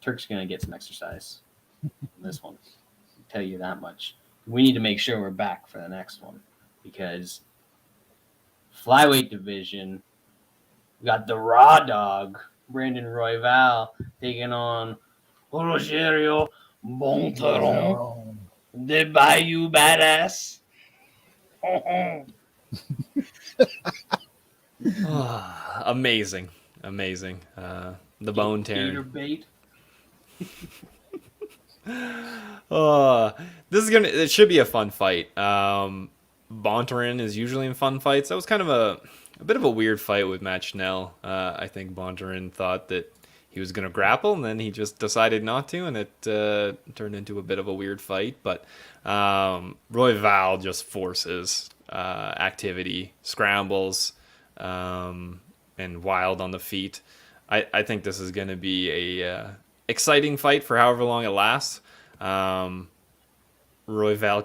Turk's going to get some exercise in this one. I'll tell you that much. We need to make sure we're back for the next one because flyweight division, we got the raw dog, Brandon Royval, taking on Rogerio Bontorin, the Bayou Badass. Amazing. The bone tearing. Bait. It should be a fun fight. Bontorin is usually in fun fights. That was kind of a bit of a weird fight with Matt Schnell. I think Bontorin thought that he was going to grapple, and then he just decided not to, and it turned into a bit of a weird fight. But Royval just forces activity, scrambles, and wild on the feet. I think this is going to be a exciting fight for however long it lasts. Royval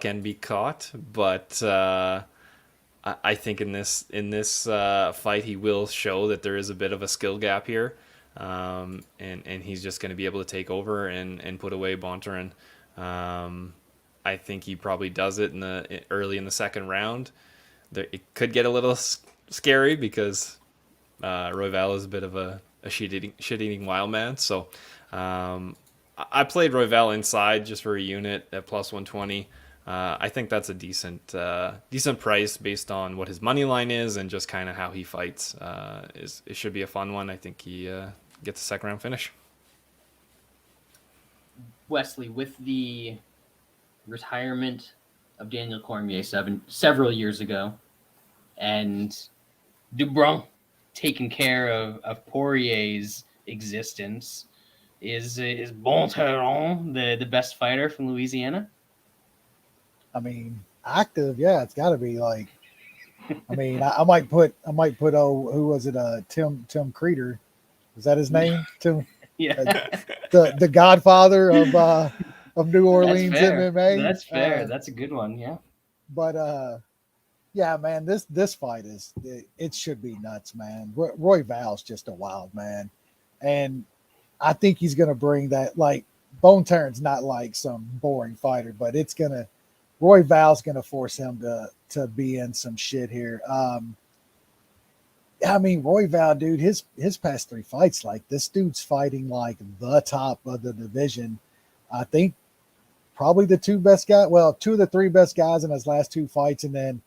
can be caught, but I think in this fight he will show that there is a bit of a skill gap here, and he's just going to be able to take over and put away Bontorin. I think he probably does it early in the second round. It could get a little scary because Royval is a bit of a shit-eating wild man. So I played Royval inside just for a unit at plus 120. I think that's a decent price based on what his money line is and just kind of how he fights. It should be a fun one. I think he gets a second round finish. Wesley, with the retirement of Daniel Cormier several years ago, and Dubrun taking care of Poirier's existence, is Bontorin the best fighter from Louisiana? I mean, active, yeah, it's got to be like. I mean, I might put who was it? Tim Creeder, is that his name? Tim, Yeah, the Godfather of New Orleans MMA. That's fair. That's a good one. Yeah, but yeah, man, this fight it should be nuts, man. Royval's just a wild man, and I think he's gonna bring that. Like Bontorin's not like some boring fighter, but Royval's gonna force him to be in some shit here. I mean, Royval, dude, his past 3 fights, like this dude's fighting like the top of the division. I think probably the 2 best guys. Well, 2 of the 3 best guys in his last 2 fights, and then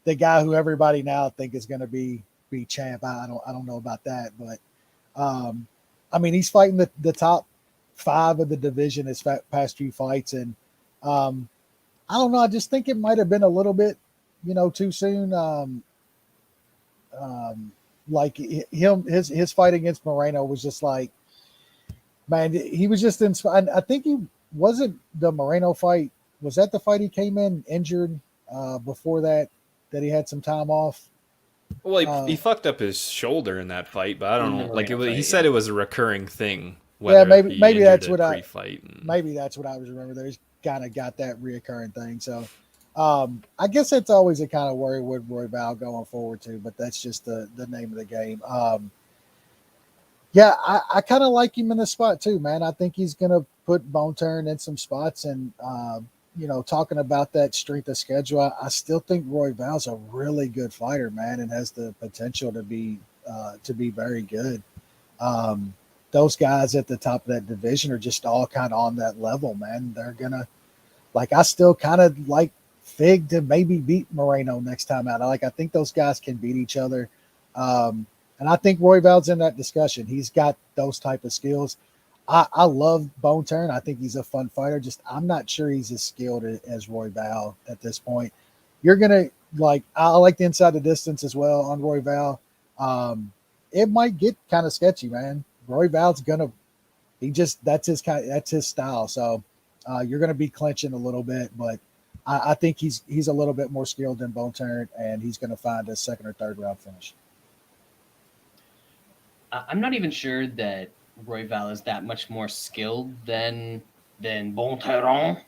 the guy who everybody now think is going to be champ. I don't know about that, but I mean, he's fighting the top 5 of the division his past few fights. And I don't know. I just think it might have been a little bit, too soon. Like his fight against Moreno was just like, man, he was just inspired. I think he wasn't the Moreno fight. Was that the fight he came in injured before that he had some time off? Well, he fucked up his shoulder in that fight, but I don't know. Like he said, it was a recurring thing. Yeah, maybe that's what pre-fight. Maybe that's what I was remember. There's kind of got that reoccurring thing. So I guess that's always a kind of worry with Royval going forward too. But that's just the name of the game. Yeah, I kind of like him in the spot too, man. I think he's gonna put Bontorin in some spots, and talking about that strength of schedule, I still think Royval's a really good fighter, man, and has the potential to be very good. Those guys at the top of that division are just all kind of on that level, man. They're gonna I still kind of like Fig to maybe beat Moreno next time out. I think those guys can beat each other. And I think Royval's in that discussion. He's got those type of skills. I love Bontorin. I think he's a fun fighter. Just I'm not sure he's as skilled as Royval at this point. You're gonna I like the inside the distance as well on Royval. It might get kind of sketchy, man. Royval's that's his style. So you're gonna be clinching a little bit, but I think he's a little bit more skilled than Bontorin, and he's gonna find a second or third round finish. I'm not even sure that Royval is that much more skilled than Bontorin,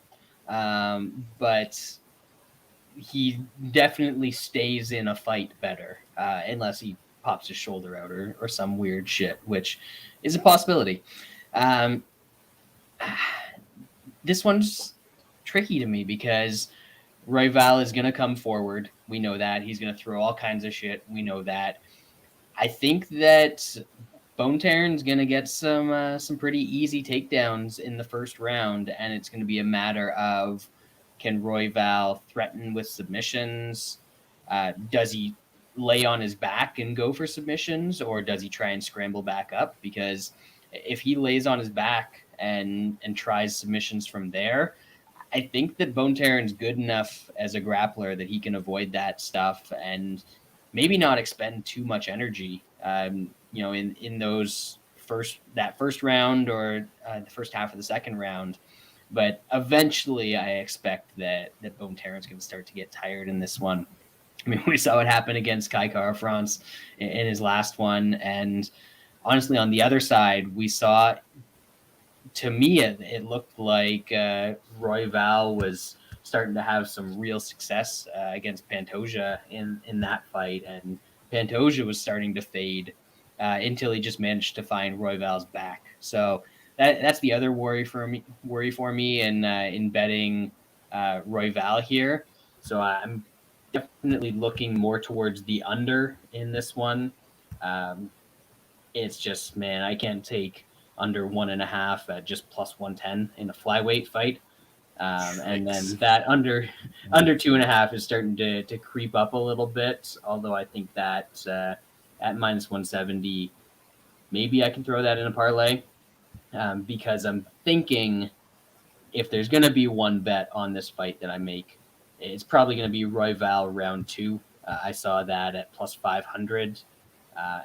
but he definitely stays in a fight better, unless he pops his shoulder out or some weird shit, which is a possibility. This one's tricky to me because Royval is going to come forward. We know that. He's going to throw all kinds of shit. We know that. I think that Bontorin's going to get some pretty easy takedowns in the first round, and it's going to be a matter of, can Royval threaten with submissions? Does he lay on his back and go for submissions, or does he try and scramble back up? Because if he lays on his back and tries submissions from there, I think that Bontorin's good enough as a grappler that he can avoid that stuff and maybe not expend too much energy, in that first round or the first half of the second round. But eventually, I expect that Bontorin's going to start to get tired in this one. I mean, we saw what happened against Kai France in his last one, and honestly, on the other side, we saw. To me, it looked like Royval was starting to have some real success against Pantoja in that fight, and Pantoja was starting to fade until he just managed to find Royval's back. So that's the other worry for me in betting Royval here. So I'm definitely looking more towards the under in this one. It's just, man, I can't take under 1.5 at just plus 110 in a flyweight fight. And then that under 2.5 is starting to creep up a little bit. Although I think that at minus 170, maybe I can throw that in a parlay, because I'm thinking if there's going to be one bet on this fight that I make, it's probably going to be Royval round 2. I saw that at plus 500.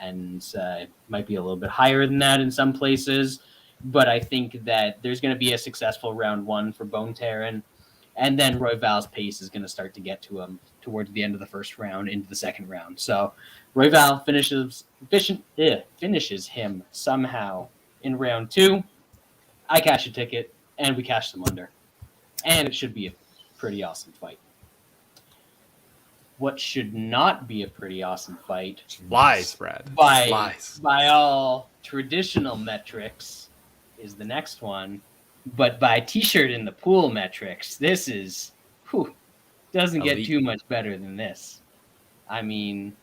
And it might be a little bit higher than that in some places. But I think that there's going to be a successful round 1 for Bontorin. And then Royval's pace is going to start to get to him towards the end of the first round into the second round. So Royval finishes him somehow in round 2. I cash a ticket, and we cash them under. And it should be a pretty awesome fight. What should not be a pretty awesome fight? Lies, Brad. By all traditional metrics is the next one, but by T-shirt in the pool metrics, this is doesn't get too much better than this. I mean,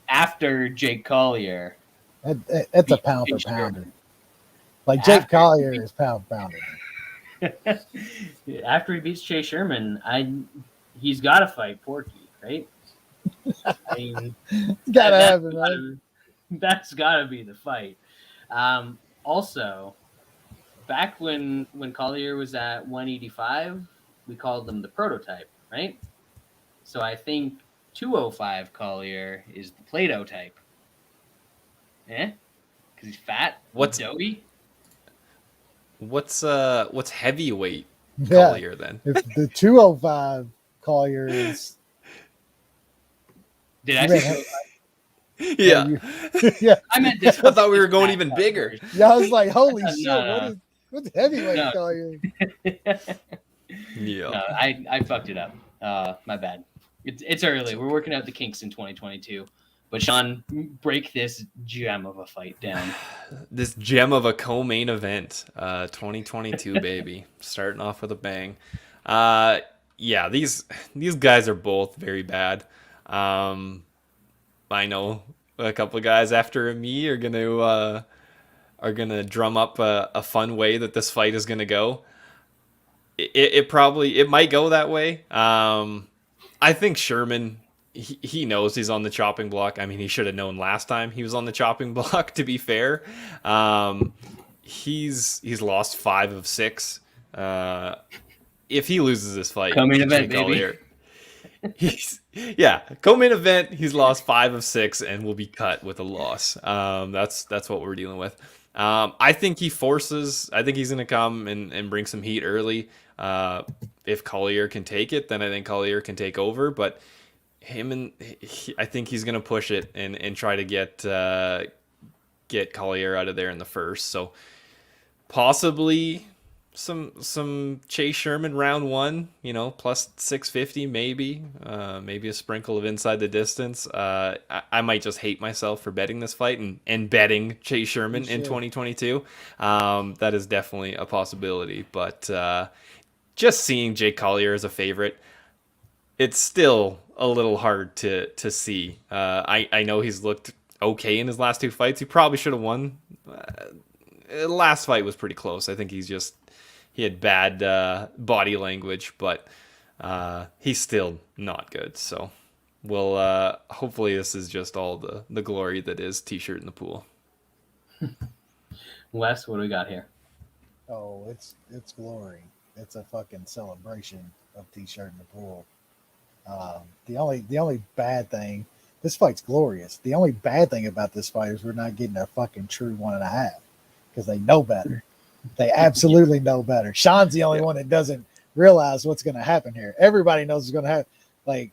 after Jake Collier, that's a pound for pounder. Like Jake Collier is pound for pounder. After he beats Chase Sherman, he's got to fight Porky, right? I mean, gotta happen, right? That's got to be the fight. Also, back when Collier was at 185, we called him the prototype, right? So I think 205 Collier is the Plato type. Eh? Because he's fat, What's doughy. what's heavyweight Yeah. Collier then? If the 205 Collier is. Did I You say mean- 205? Yeah. Yeah. I meant this. I thought we were going even bigger. Yeah, I was like, holy No, shit, no. what's heavyweight No. Collier? Yeah. No, I fucked it up. My bad. It's early. We're working out the kinks in 2022. But Sean, break this gem of a fight down. This gem of a co-main event, 2022 baby, starting off with a bang. Yeah, these guys are both very bad. I know a couple of guys after me are gonna drum up a fun way that this fight is gonna go. It might go that way. I think Sherman. He knows he's on the chopping block. I mean, he should have known last time he was on the chopping block, to be fair. He's lost 5 of 6. If he loses this fight, Co-main event, Collier, co-main event, he's lost 5 of 6 and will be cut with a loss. That's what we're dealing with. I think he forces. I think he's going to come and bring some heat early. If Collier can take it, then I think Collier can take over. But I think he's going to push it and try to get Collier out of there in the first. So possibly some Chase Sherman round 1, plus 650 maybe a sprinkle of inside the distance. I might just hate myself for betting this fight and betting Chase Sherman in 2022. That is definitely a possibility, but just seeing Jake Collier as a favorite, it's still a little hard to see. I know he's looked okay in his last 2 fights. He probably should have won. Last fight was pretty close. I think he had bad body language, but he's still not good. So we'll hopefully this is just all the glory that is T-shirt in the pool. Wes, what do we got here? Oh, it's glory. It's a fucking celebration of T-shirt in the pool. The only bad thing, this fight's glorious. The only bad thing about this fight is we're not getting a fucking true 1.5 because they know better. They absolutely know better. Sean's the only one that doesn't realize what's going to happen here. Everybody knows it's going to happen. Like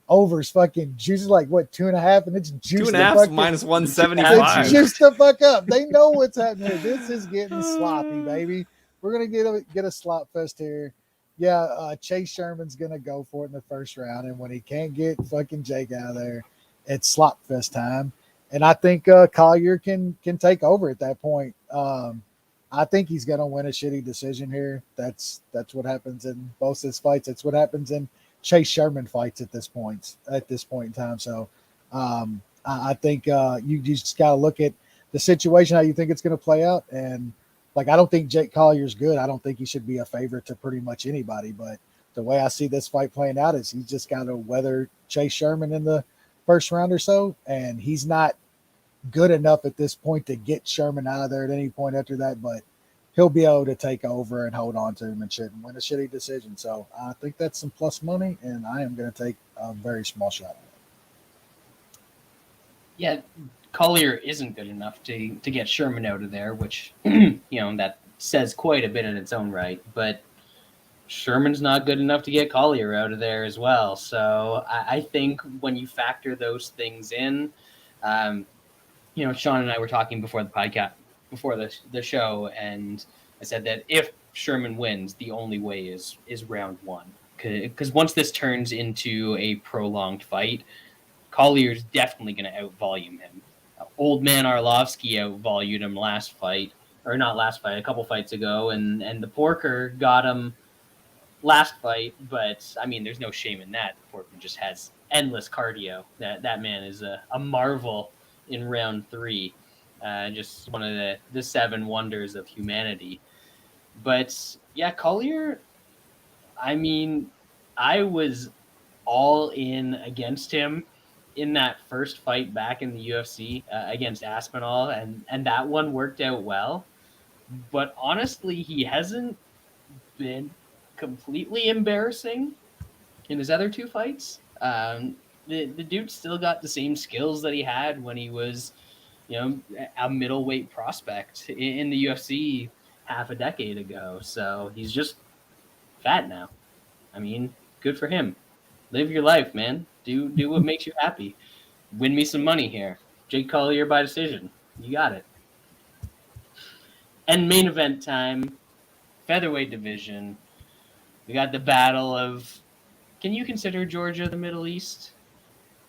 overs fucking juices like what 2.5, and it's juiced 2.5 minus 175. It's juiced the fuck up. They know what's happening. This is getting sloppy, baby. We're gonna get a slop fest here. Yeah, Chase Sherman's gonna go for it in the first round, and when he can't get fucking Jake out of there, it's slop fest time. And I think Collier can take over at that point. I think he's gonna win a shitty decision here. That's what happens in both his fights. That's what happens in Chase Sherman fights at this point in time. So I think you just gotta look at the situation, how you think it's gonna play out, and like, I don't think Jake Collier's good. I don't think he should be a favorite to pretty much anybody. But the way I see this fight playing out is he's just got to weather Chase Sherman in the first round or so. And he's not good enough at this point to get Sherman out of there at any point after that. But he'll be able to take over and hold on to him and shit and win a shitty decision. So I think that's some plus money, and I am going to take a very small shot at it. Yeah, Collier isn't good enough to get Sherman out of there, which, that says quite a bit in its own right. But Sherman's not good enough to get Collier out of there as well. So I think when you factor those things in, Sean and I were talking before the podcast, before the show, and I said that if Sherman wins, the only way is round 1. Because once this turns into a prolonged fight, Collier's definitely going to out-volume him. Old man Arlovsky out-volumed him a couple fights ago, and the Porker got him last fight, but I mean, there's no shame in that. The Porker just has endless cardio. That man is a marvel in round 3. Just one of the 7 wonders of humanity. But yeah, Collier, I mean, I was all in against him in that first fight back in the UFC against Aspinall, and that one worked out well. but honestly, he hasn't been completely embarrassing in his other two fights. The dude still got the same skills that he had when he was, a middleweight prospect in the UFC half a decade ago. So he's just fat now. I mean, good for him. Live your life, man. Do what makes you happy. Win me some money here. Jake Collier by decision. You got it. And main event time, featherweight division. We got the battle of. Can you consider Georgia the Middle East?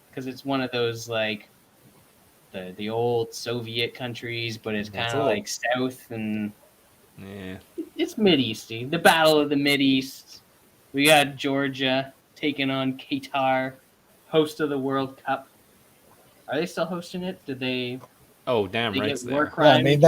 Because it's one of those like the old Soviet countries, but it's kind of like south and Yeah. it's Mideasty. The battle of the Mideast. We got Georgia taking on Kattar, host of the World Cup. Are they still hosting it? Did they? Oh, damn They right get war there. crimes. I mean,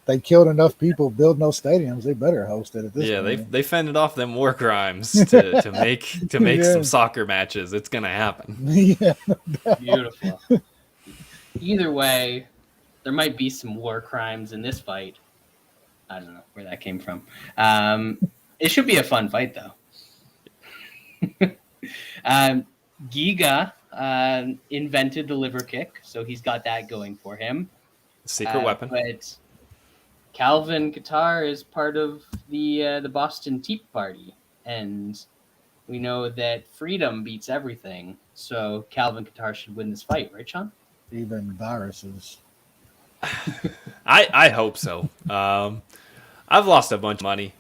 they killed enough people, build no stadiums. They better host it at this Yeah, point. they fended off them war crimes to make Yeah. some soccer matches. It's gonna happen. Yeah. Beautiful. Either way, there might be some war crimes in this fight. I don't know where that came from. It should be a fun fight, though. Giga invented the liver kick, so he's got that going for him. Secret weapon. But Calvin Kattar is part of the Boston Tea Party, and we know that freedom beats everything. So Calvin Kattar should win this fight, right, Sean? Even viruses. I hope so. I've lost a bunch of money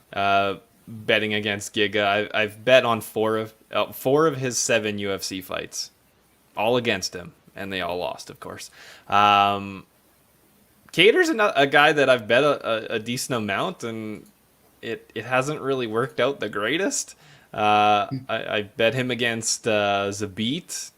betting against Giga. I've bet on four of his 7 UFC fights, all against him, and they all lost, of course. Kattar's a guy that I've bet a decent amount, and it hasn't really worked out the greatest. I bet him against Zabit.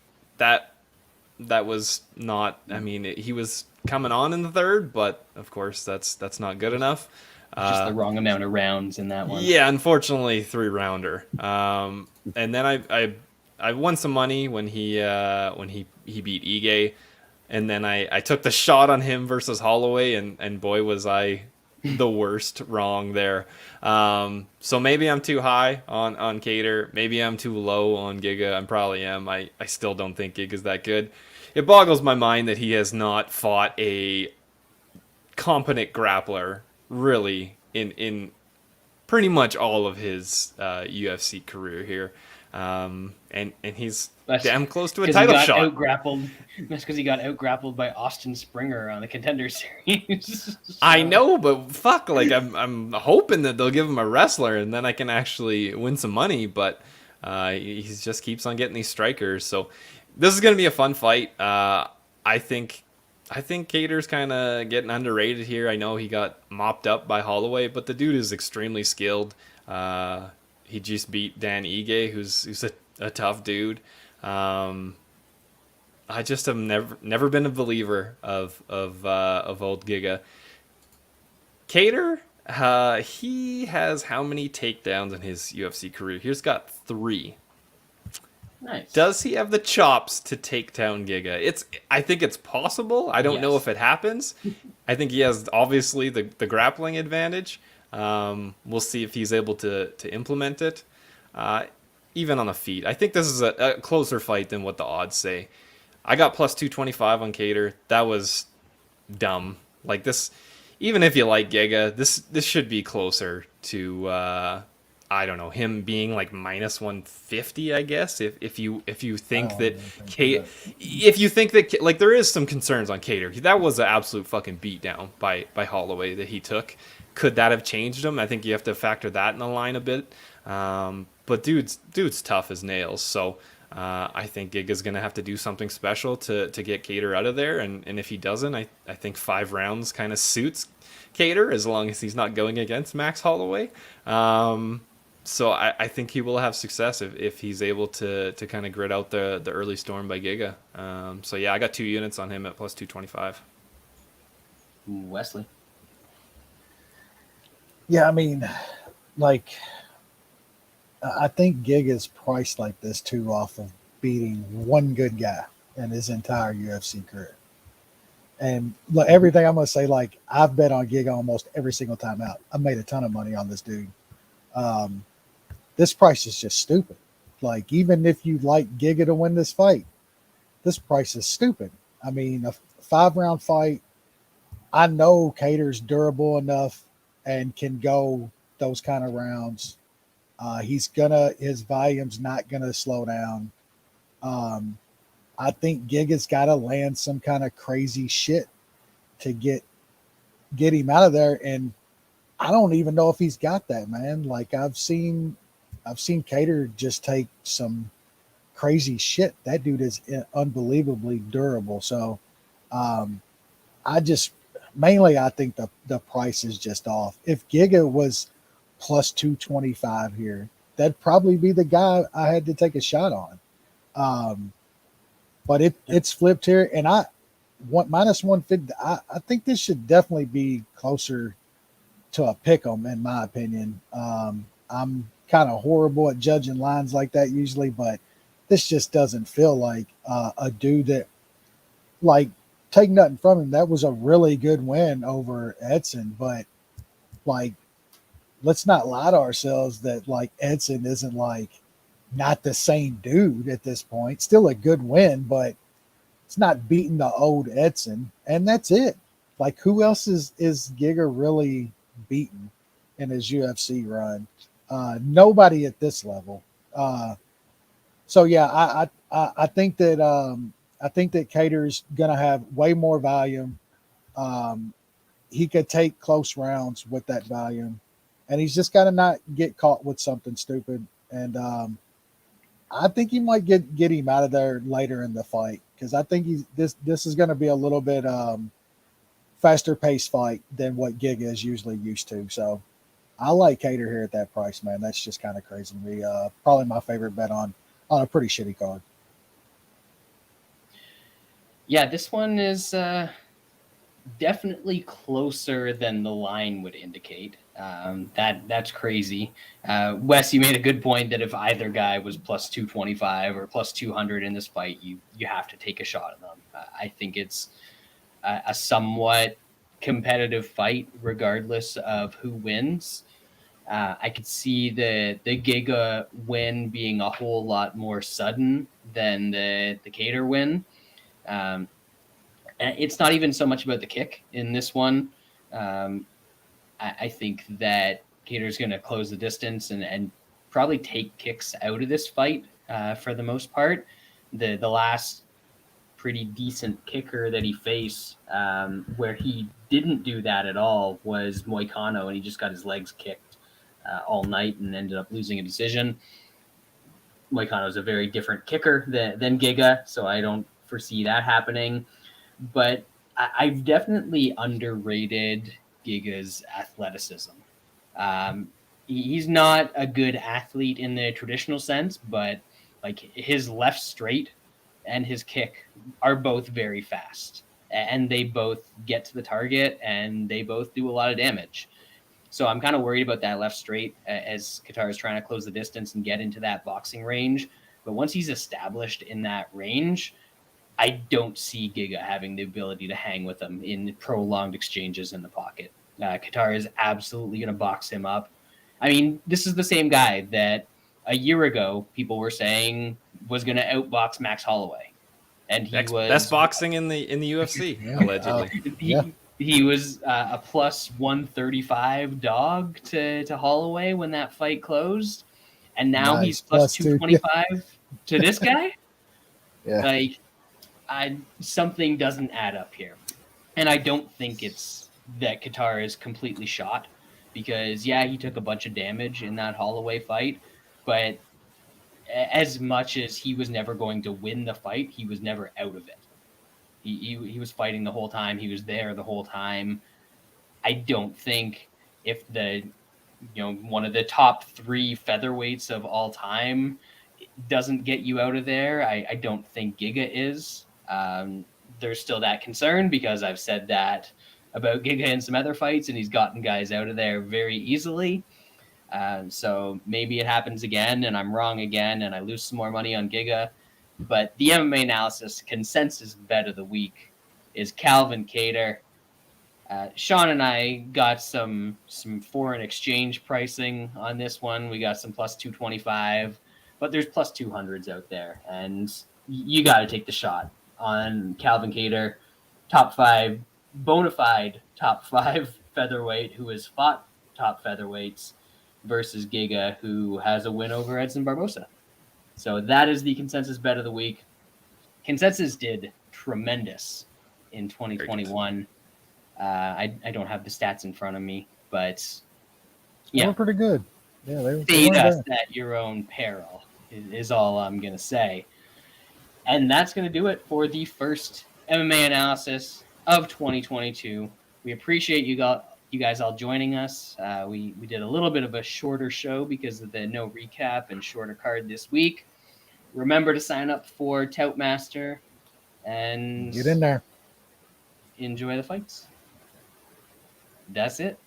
That was not. I mean, he was coming on in the third, but of course that's not good enough. Just the wrong amount of rounds in that one. Yeah, unfortunately, 3-rounder. And then I won some money when he beat Ige, and then I took the shot on him versus Holloway, and boy was I the worst wrong there. So maybe I'm too high on Kattar. Maybe I'm too low on Giga. I probably am. I still don't think Giga's that good. It boggles my mind that he has not fought a competent grappler really in pretty much all of his UFC career here. And he's damn close to a title shot. That's because he got out-grappled by Austin Springer on the Contender Series. So. I know, but fuck, like I'm hoping that they'll give him a wrestler and then I can actually win some money. But he just keeps on getting these strikers. So this is gonna be a fun fight. I think Kattar's kind of getting underrated here. I know he got mopped up by Holloway, but the dude is extremely skilled. He just beat Dan Ige, who's a tough dude. I just have never been a believer of old Giga. Kattar, he has how many takedowns in his UFC career? He's got 3. Nice. Does he have the chops to take down Giga? I think it's possible. I don't know if it happens. I think he has obviously the grappling advantage. We'll see if he's able to implement it. Even on the feet. I think this is a closer fight than what the odds say. I got plus 225 on Kattar. That was dumb. Like this, even if you like Giga, this should be closer to I don't know, him being like minus 150, I guess. If you think that if you think that like there is some concerns on Kattar. That was an absolute fucking beatdown by Holloway that he took. Could that have changed him? I think you have to factor that in the line a bit. But dude's tough as nails. So I think Giga's gonna have to do something special to get Kattar out of there. And if he doesn't, I think 5 rounds kind of suits Kattar as long as he's not going against Max Holloway. So I think he will have success if he's able to kind of grit out the early storm by Giga. So yeah, I got 2 units on him at plus 225. Wesley. Yeah, I mean, like, I think Giga's priced like this too off of beating one good guy in his entire UFC career. And look, everything I'm gonna say, like I've bet on Giga almost every single time out. I made a ton of money on this dude. Um, this price is just stupid. Like even if you like Giga to win this fight, this price is stupid. I mean, a 5-round fight. I know Kattar's durable enough and can go those kind of rounds. His volume's not gonna slow down. Um, I think Giga's got to land some kind of crazy shit to get him out of there, and I don't even know if he's got that, man. Like I've seen Kattar just take some crazy shit. That dude is unbelievably durable. So um, I just mainly I think the price is just off. If Giga was plus 225 here, that'd probably be the guy I had to take a shot on. But it's flipped here, and I want minus 150. I think this should definitely be closer to a pick 'em, in my opinion. I'm kind of horrible at judging lines like that usually, but this just doesn't feel like a dude that, like, take nothing from him. That was a really good win over Edson, but like, let's not lie to ourselves that like Edson isn't like not the same dude at this point. Still a good win, but it's not beating the old Edson, and that's it. Like, who else is Giga really beaten in his UFC run? Nobody at this level. So yeah, I think that Kattar's gonna have way more volume. Um, he could take close rounds with that volume, and he's just got to not get caught with something stupid. And I think he might get him out of there later in the fight, because I think this is going to be a little bit faster paced fight than what Giga is usually used to. So I like Kattar here at that price, man. That's just kind of crazy to me. Probably my favorite bet on a pretty shitty card. Yeah, this one is definitely closer than the line would indicate. That's crazy. Wes, you made a good point that if either guy was plus 225 or plus 200 in this fight, you have to take a shot at them. I think it's a somewhat competitive fight, regardless of who wins. I could see the Giga win being a whole lot more sudden than the Kattar win. And it's not even so much about the kick in this one. I think that Kattar's going to close the distance and probably take kicks out of this fight for the most part. The last pretty decent kicker that he faced, where he didn't do that at all, was Moicano, and he just got his legs kicked all night and ended up losing a decision. Moicano is a very different kicker than Giga, so I don't foresee that happening. But I've definitely underrated Giga's athleticism. He's not a good athlete in the traditional sense, but like his left straight and his kick are both very fast, and they both get to the target, and they both do a lot of damage. So I'm kind of worried about that left straight as Kattar is trying to close the distance and get into that boxing range. But once he's established in that range, I don't see Giga having the ability to hang with him in prolonged exchanges in the pocket. Kattar is absolutely going to box him up. I mean, this is the same guy that a year ago people were saying was going to outbox Max Holloway, and he was best boxing in the UFC allegedly. He was a plus 135 dog to Holloway when that fight closed, and now he's plus 225 to this guy. Yeah. Like, something doesn't add up here. And I don't think it's that Kattar is completely shot, because, yeah, he took a bunch of damage in that Holloway fight, but as much as he was never going to win the fight, he was never out of it. He was fighting the whole time. He was there the whole time. I don't think if one of the top 3 featherweights of all time doesn't get you out of there, I don't think Giga is. There's still that concern, because I've said that about Giga in some other fights, and he's gotten guys out of there very easily. So maybe it happens again, and I'm wrong again, and I lose some more money on Giga. But the MMA analysis consensus bet of the week is Calvin Kattar. Sean and I got some foreign exchange pricing on this one. We got some plus 225, but there's plus 200s out there, and you got to take the shot on Calvin Kattar, top 5, bona fide top 5 featherweight who has fought top featherweights versus Giga, who has a win over Edson Barbosa. So that is the consensus bet of the week. Consensus did tremendous in 2021. I don't have the stats in front of me, but They were pretty good. Yeah, they fade weren't us bad. at your own peril is all I'm going to say. And that's going to do it for the first MMA analysis of 2022. We appreciate you guys all joining us. We did a little bit of a shorter show because of the no recap and shorter card this week. Remember to sign up for Toutmaster and Get in there. enjoy the fights. That's it.